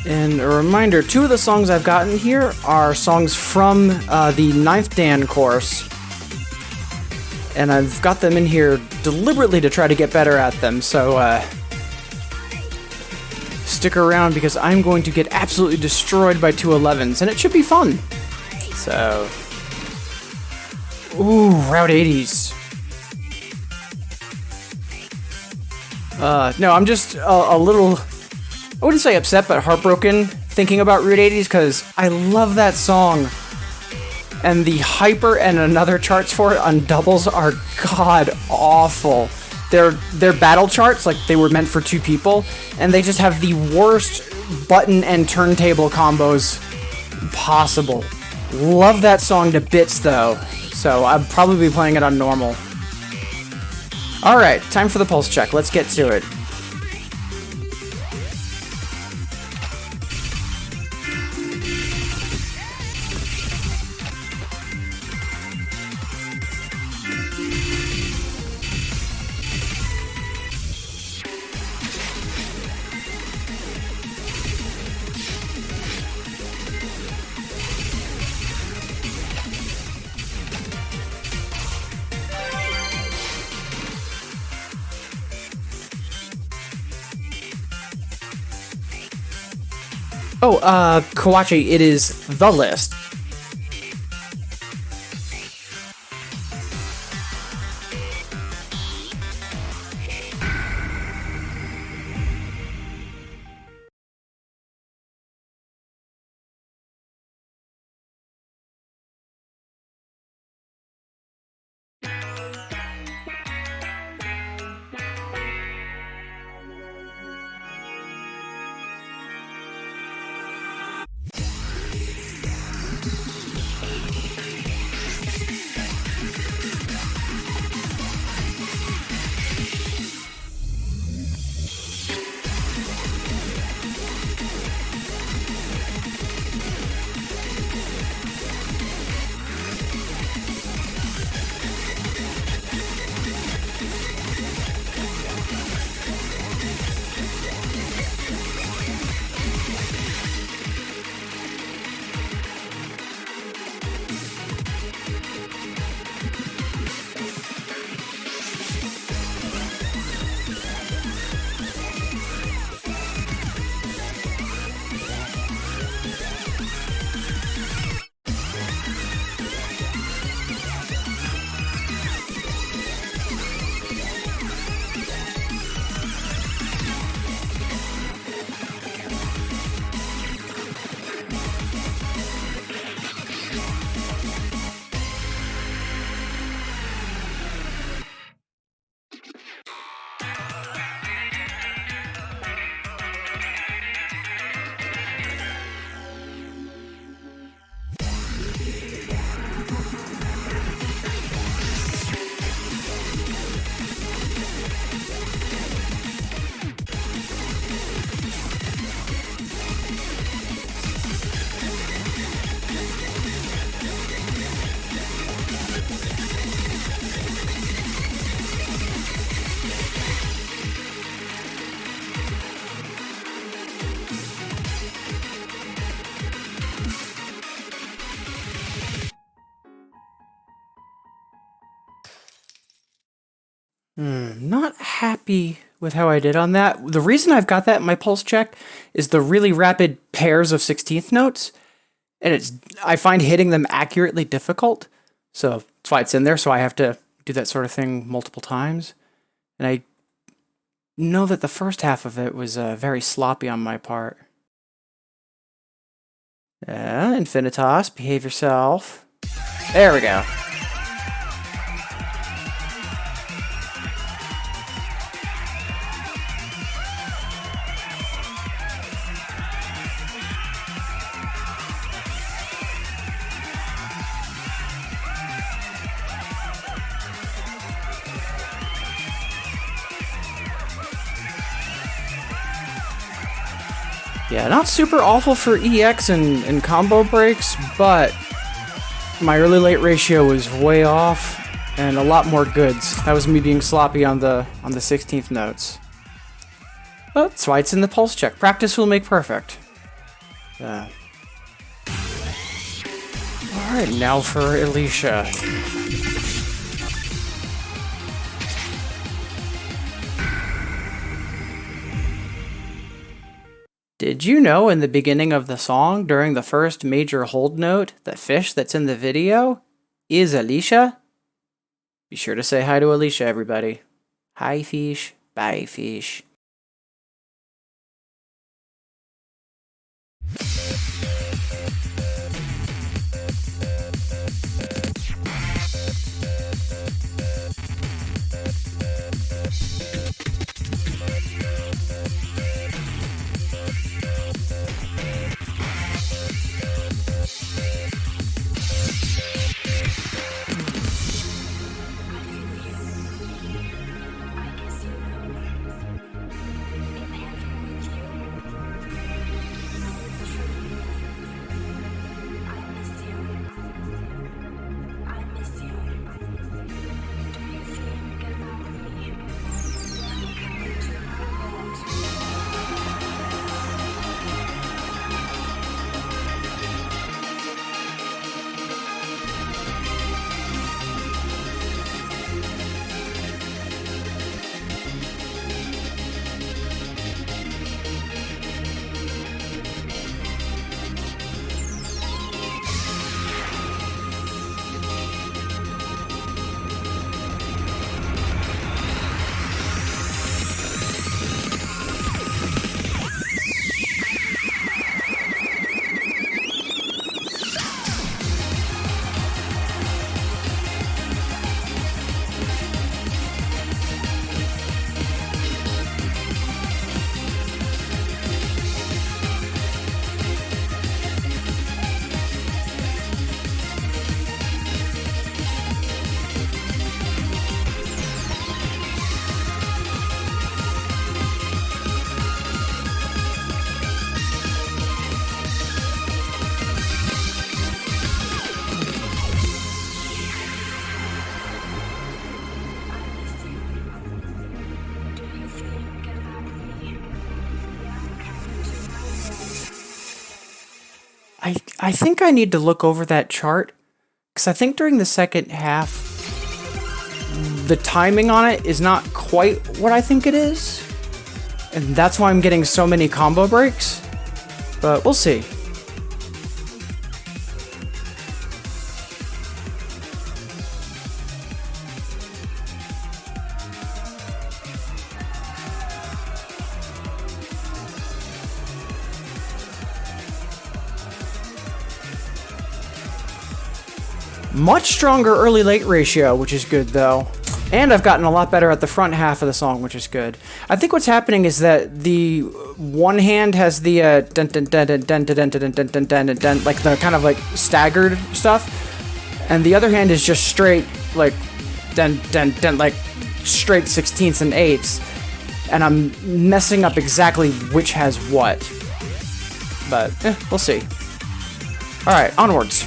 And a reminder, 2 of the songs I've gotten here are songs from the 9th Dan course. And I've got them in here deliberately to try to get better at them, so stick around because I'm going to get absolutely destroyed by 211s, and it should be fun. So, ooh, Route 80s. No, I'm just a little, I wouldn't say upset, but heartbroken thinking about Route 80s because I love that song. And the hyper and another charts for it on doubles are god awful. They're battle charts, like they were meant for two people, and they just have the worst button and turntable combos possible. Love that song to bits though, so I'll probably be playing it on normal. Alright, time for the pulse check, let's get to it. Oh, Kawachi, it is the list. Not happy with how I did on that. The reason I've got that in my pulse check is the really rapid pairs of 16th notes, and I find hitting them accurately difficult, so that's why it's in there, so I have to do that sort of thing multiple times. And I know that the first half of it was very sloppy on my part. Yeah, Infinitas, behave yourself. There we go. Yeah, not super awful for EX and combo breaks, but my early-late ratio was way off, and a lot more goods. That was me being sloppy on the 16th notes. But that's why it's in the pulse check. Practice will make perfect. Alright, now for Alicia. Did you know in the beginning of the song, during the first major hold note, the fish that's in the video is Alicia? Be sure to say hi to Alicia, everybody. Hi, fish. Bye, fish. I think I need to look over that chart, because I think during the second half, the timing on it is not quite what I think it is, and that's why I'm getting so many combo breaks, but we'll see. Much stronger early-late ratio, which is good though. And I've gotten a lot better at the front half of the song, which is good. I think what's happening is that the one hand has the dun dun dun dun dun dun dun dun dun dun dun dun, like the kind of like staggered stuff, and the other hand is just straight like dun dun dun, like straight 16ths and 8ths, and I'm messing up exactly which has what. But we'll see. All right, onwards.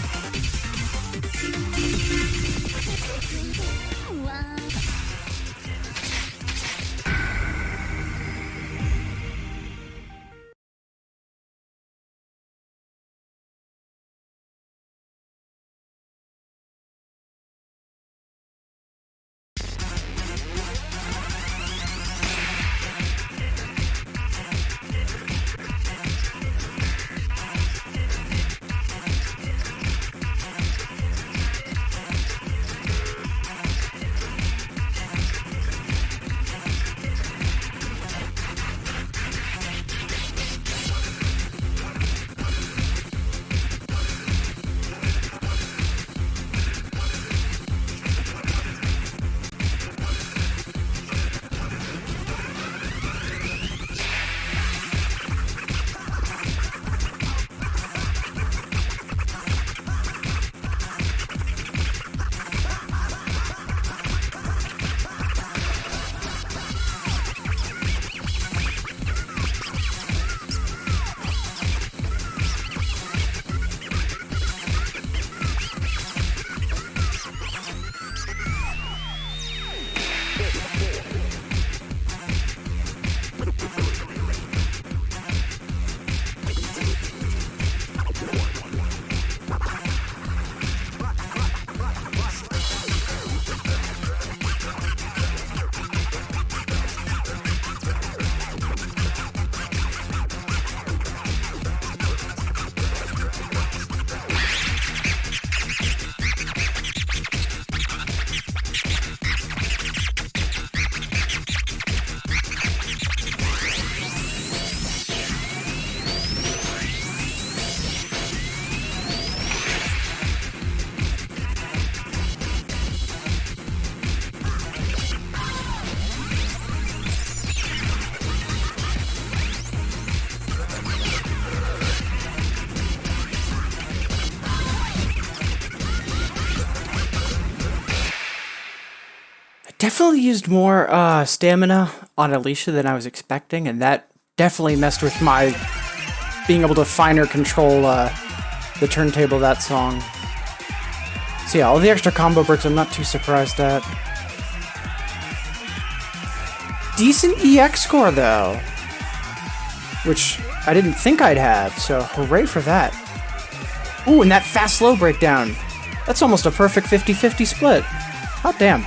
definitely used more stamina on Alicia than I was expecting, and that definitely messed with my being able to finer control the turntable of that song. So yeah, all the extra combo bricks I'm not too surprised at. Decent EX score though, which I didn't think I'd have, so hooray for that. Ooh, and that fast-slow breakdown. That's almost a perfect 50-50 split. Hot damn.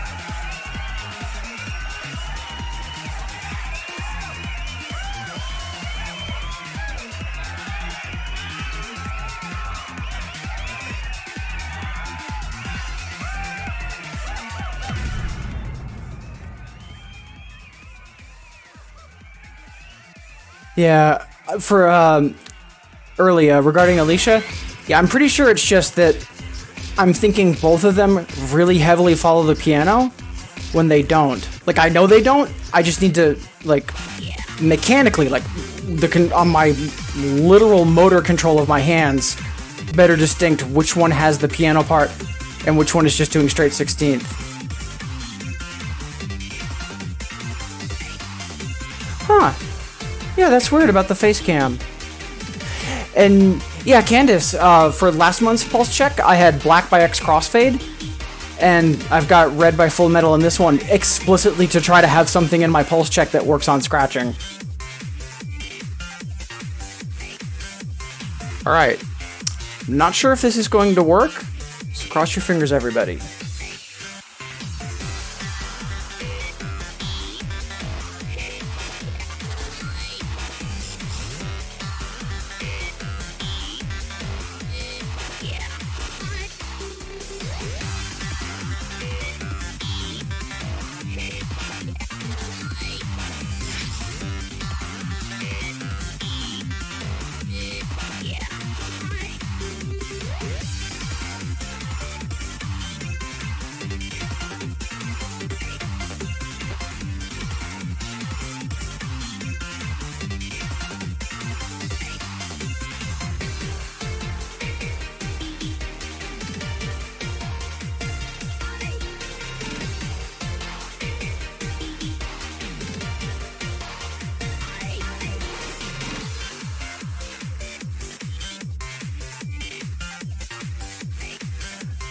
Yeah, for earlier regarding Alicia, yeah, I'm pretty sure it's just that I'm thinking both of them really heavily follow the piano when they don't. Like, I know they don't, I just need to, like, mechanically, like, on my literal motor control of my hands, better distinct which one has the piano part and which one is just doing straight 16th. Huh. Yeah, that's weird about the face cam. And yeah, Candace, for last month's pulse check, I had black by X crossfade, and I've got red by full metal in this one, explicitly to try to have something in my pulse check that works on scratching. Alright. Not sure if this is going to work, so cross your fingers, everybody.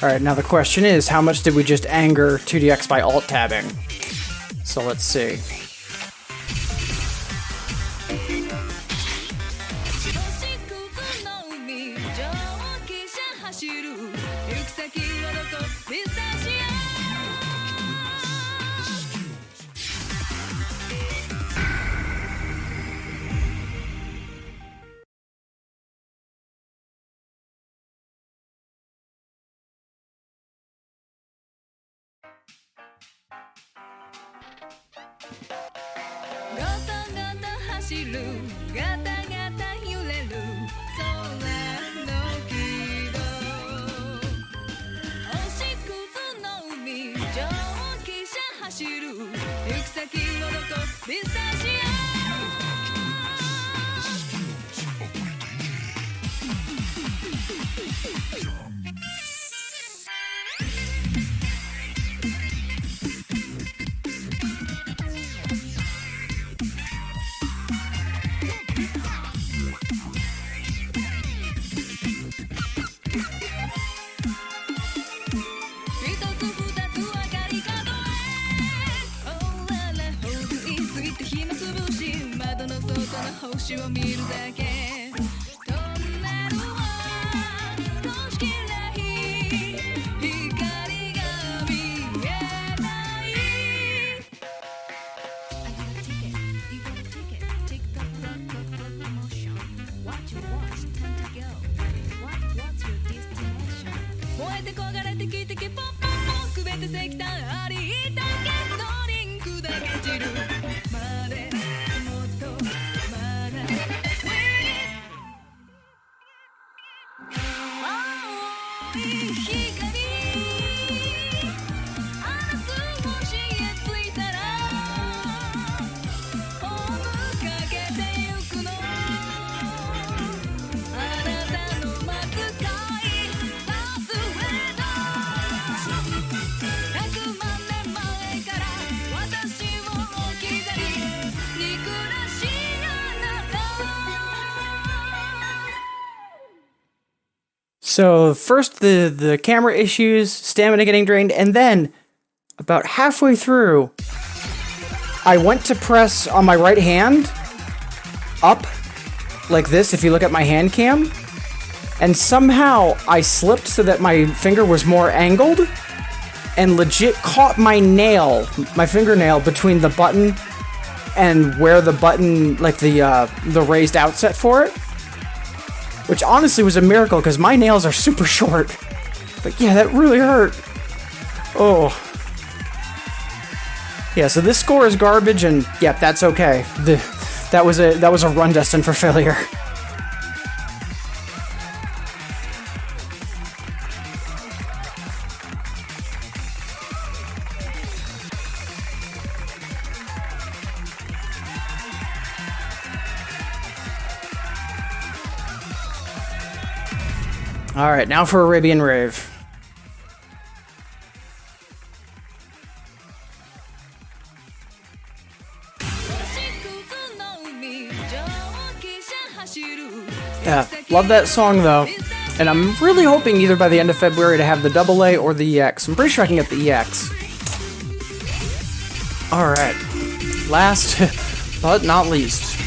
Alright, now the question is, how much did we just anger 2DX by alt-tabbing? So let's see. So first the camera issues, stamina getting drained, and then about halfway through, I went to press on my right hand up like this if you look at my hand cam, and somehow I slipped so that my finger was more angled and legit caught my nail, my fingernail between the button and where the button, like the raised outset for it. Which honestly was a miracle because my nails are super short. But yeah, that really hurt. Oh. Yeah, so this score is garbage, and yeah, that's okay. That was a run destined for failure. All right, now for Arabian Rave. Yeah, love that song though, and I'm really hoping either by the end of February to have the AA or the EX. I'm pretty sure I can get the EX. All right, last but not least.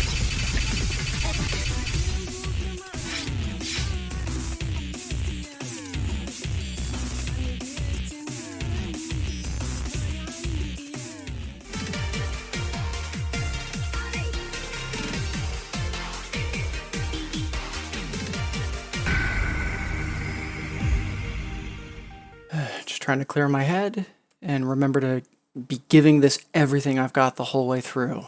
Just trying to clear my head and remember to be giving this everything I've got the whole way through.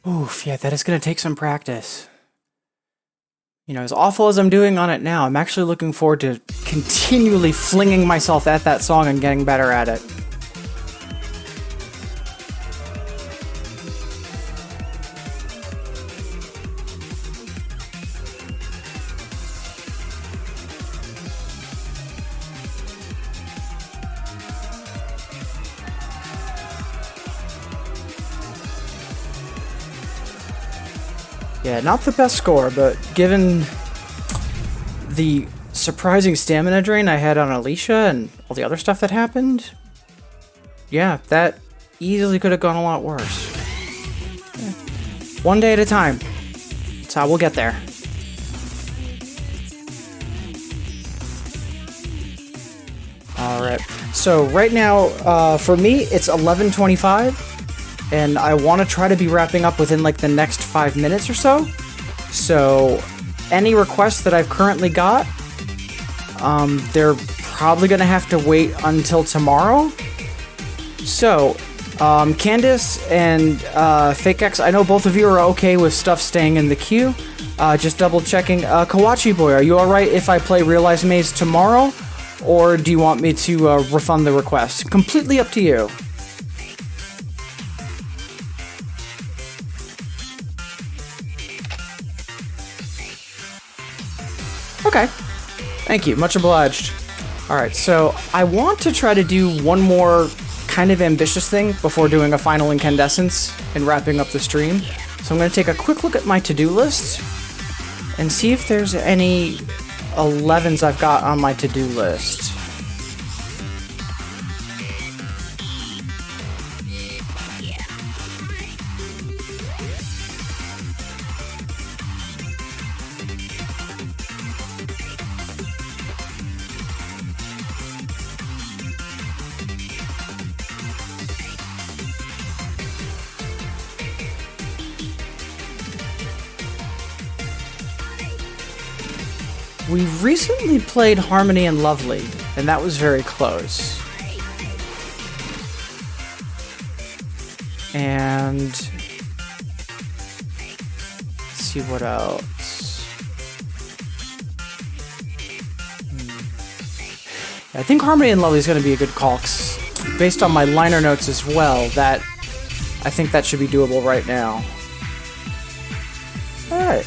Oof, yeah, that is going to take some practice. You know, as awful as I'm doing on it now, I'm actually looking forward to continually flinging myself at that song and getting better at it. Yeah, not the best score, but given the surprising stamina drain I had on Alicia and all the other stuff that happened, yeah, that easily could have gone a lot worse. Yeah. One day at a time. That's how we'll get there. Alright, so right now, for me, it's 11:25. And I want to try to be wrapping up within like the next 5 minutes or so. So any requests that I've currently got, they're probably gonna have to wait until tomorrow. So, Candace and FakeX, I know both of you are okay with stuff staying in the queue. Just double checking. Kawachi Boy, are you alright if I play Realize Maze tomorrow? Or do you want me to refund the request? Completely up to you. Okay. Thank you. Much obliged. Alright, so I want to try to do one more kind of ambitious thing before doing a final incandescence and wrapping up the stream. So I'm going to take a quick look at my to-do list and see if there's any 11s I've got on my to-do list. We recently played Harmony and Lovely, and that was very close. And let's see what else. I think Harmony and Lovely is going to be a good call, 'cause based on my liner notes as well, that I think that should be doable right now. Alright.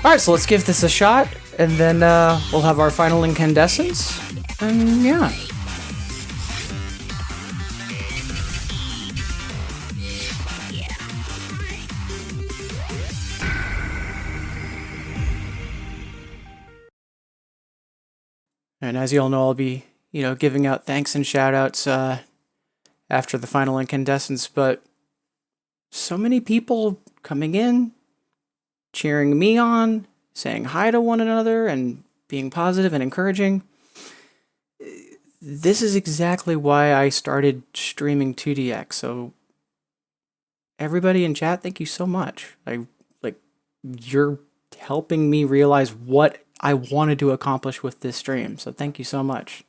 Alright, so let's give this a shot, and then we'll have our final incandescence, and yeah. And as you all know, I'll be, giving out thanks and shout-outs after the final incandescence, but so many people coming in, cheering me on, saying hi to one another, and being positive and encouraging. This is exactly why I started streaming 2DX, so everybody in chat, thank you so much. You're helping me realize what I wanted to accomplish with this stream, so thank you so much.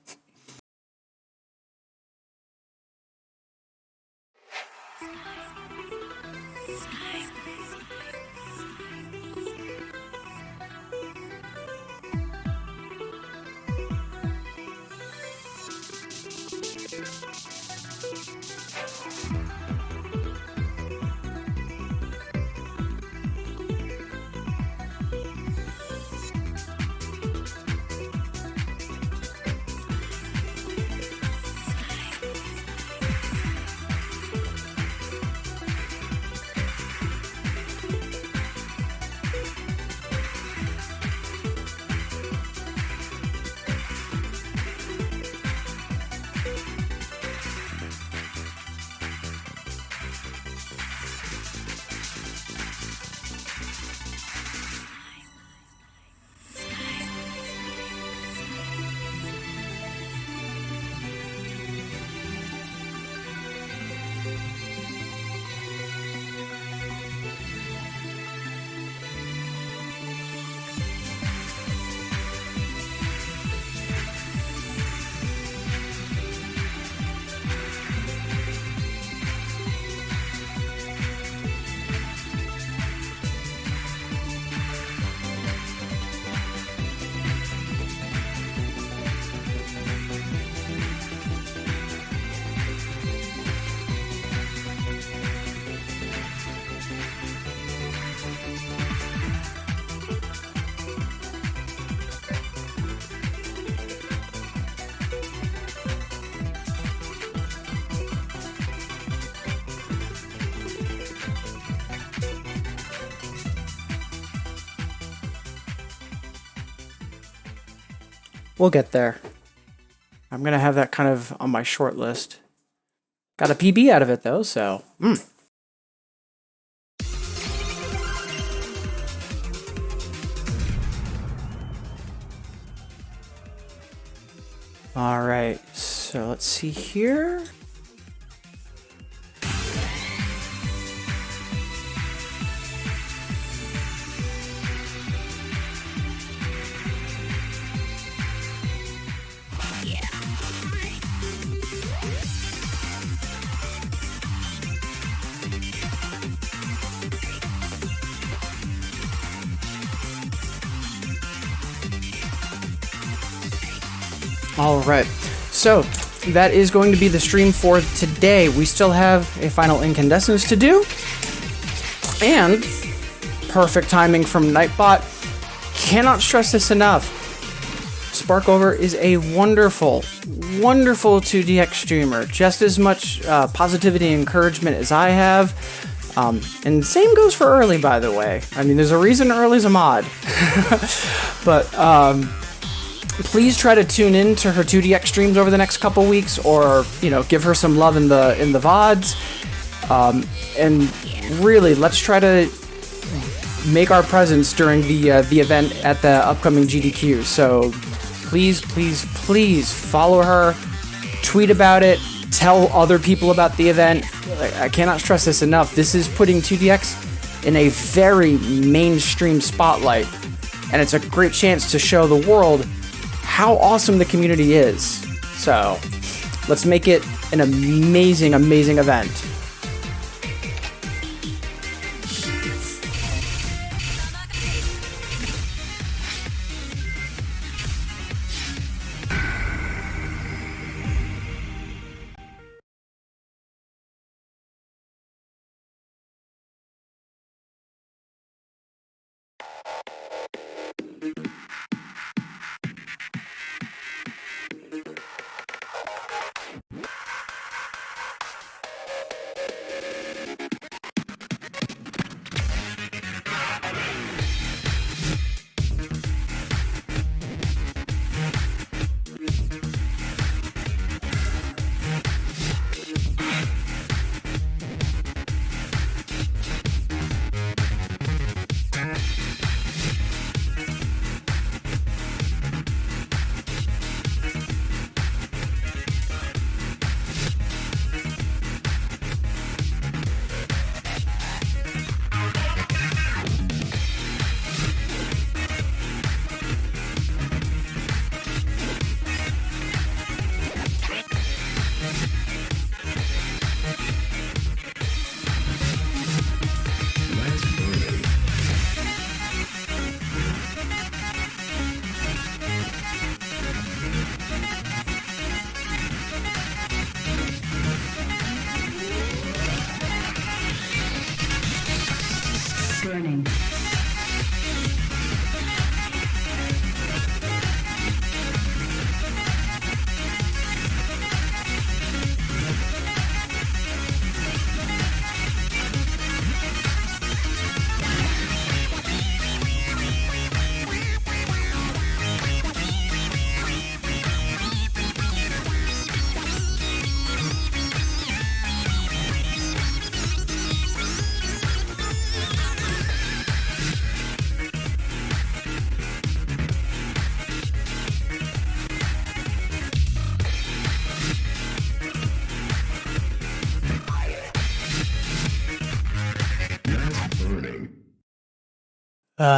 We'll get there. I'm gonna have that kind of on my short list. Got a PB out of it though, so. All right, so let's see here. All right. So that is going to be the stream for today. We still have a final incandescence to do. And perfect timing from Nightbot. Cannot stress this enough. Sparkover is a wonderful, wonderful 2DX streamer. Just as much positivity and encouragement as I have. And same goes for Early, by the way. I mean, there's a reason Early's a mod. But please try to tune in to her 2DX streams over the next couple weeks, or give her some love in the VODs. And really, let's try to make our presence during the event at the upcoming GDQ. So please, please, please follow her, tweet about it, tell other people about the event. I cannot stress this enough. This is putting 2DX in a very mainstream spotlight, and it's a great chance to show the world how awesome the community is. So let's make it an amazing, amazing event. Burning.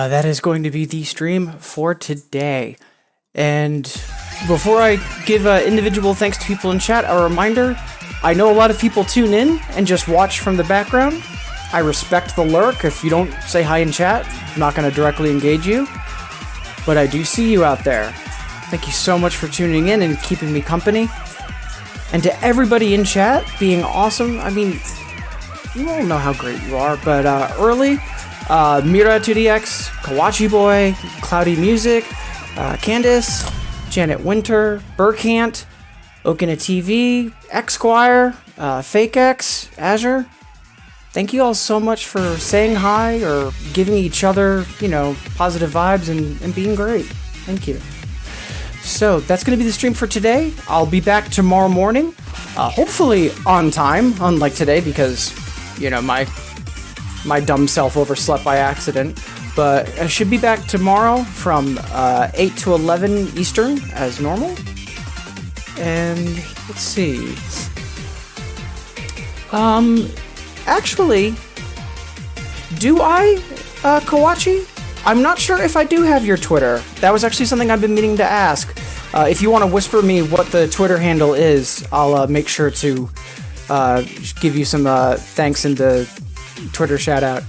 That is going to be the stream for today. And before I give individual thanks to people in chat, a reminder, I know a lot of people tune in and just watch from the background. I respect the lurk. If you don't say hi in chat, I'm not going to directly engage you. But I do see you out there. Thank you so much for tuning in and keeping me company. And to everybody in chat being awesome, I mean, you all know how great you are, but Early, Mira 2DX, Kawachi Boy, Cloudy Music, Candace, Janet Winter, Burkant, Okina TV, Xquire, Fake X, Azure. Thank you all so much for saying hi or giving each other, positive vibes and being great. Thank you. So that's going to be the stream for today. I'll be back tomorrow morning, hopefully on time, unlike today because, my dumb self overslept by accident. But I should be back tomorrow from 8 to 11 Eastern as normal. And let's see. Actually, do I, Kawachi? I'm not sure if I do have your Twitter. That was actually something I've been meaning to ask. If you want to whisper me what the Twitter handle is, I'll make sure to give you some thanks in the Twitter shout out.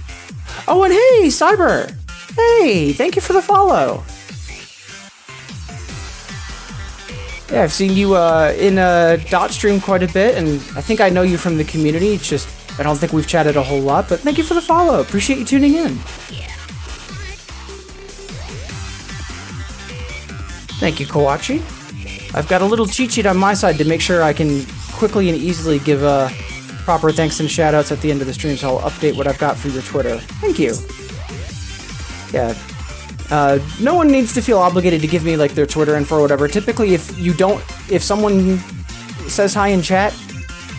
Oh, and hey, Cyber! Hey, thank you for the follow. Yeah, I've seen you in Dot stream quite a bit, and I think I know you from the community. It's just I don't think we've chatted a whole lot, but thank you for the follow. Appreciate you tuning in. Thank you, Kawachi. I've got a little cheat sheet on my side to make sure I can quickly and easily give proper thanks and shoutouts at the end of the stream, so I'll update what I've got for your Twitter. Thank you. Yeah. No one needs to feel obligated to give me like their Twitter info or whatever. Typically, if someone says hi in chat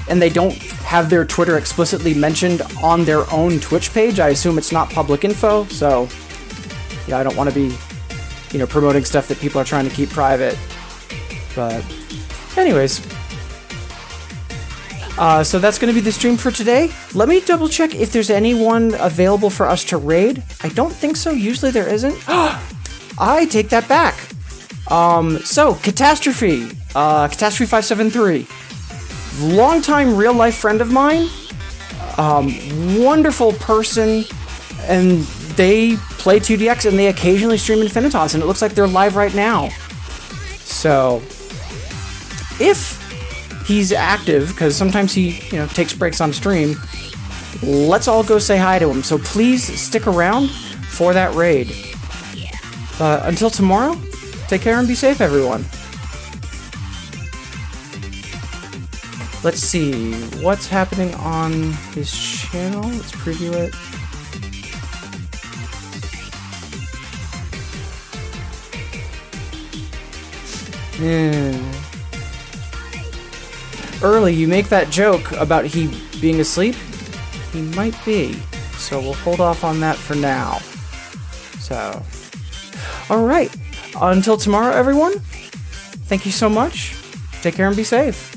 and they don't have their Twitter explicitly mentioned on their own Twitch page, I assume it's not public info. So, yeah, I don't want to be, promoting stuff that people are trying to keep private. But, anyways. So that's going to be the stream for today. Let me double check if there's anyone available for us to raid. I don't think so. Usually there isn't. I take that back. So, Catastrophe. Catastrophe573. Longtime real-life friend of mine. Wonderful person. And they play 2DX and they occasionally stream Infinitas. And it looks like they're live right now. So, if he's active, because sometimes he, takes breaks on stream, let's all go say hi to him. So please stick around for that raid. Until tomorrow, take care and be safe, everyone. Let's see what's happening on his channel. Let's preview it. Early, you make that joke about he being asleep. He might be. So we'll hold off on that for now. So, alright. Until tomorrow, everyone. Thank you so much. Take care and be safe.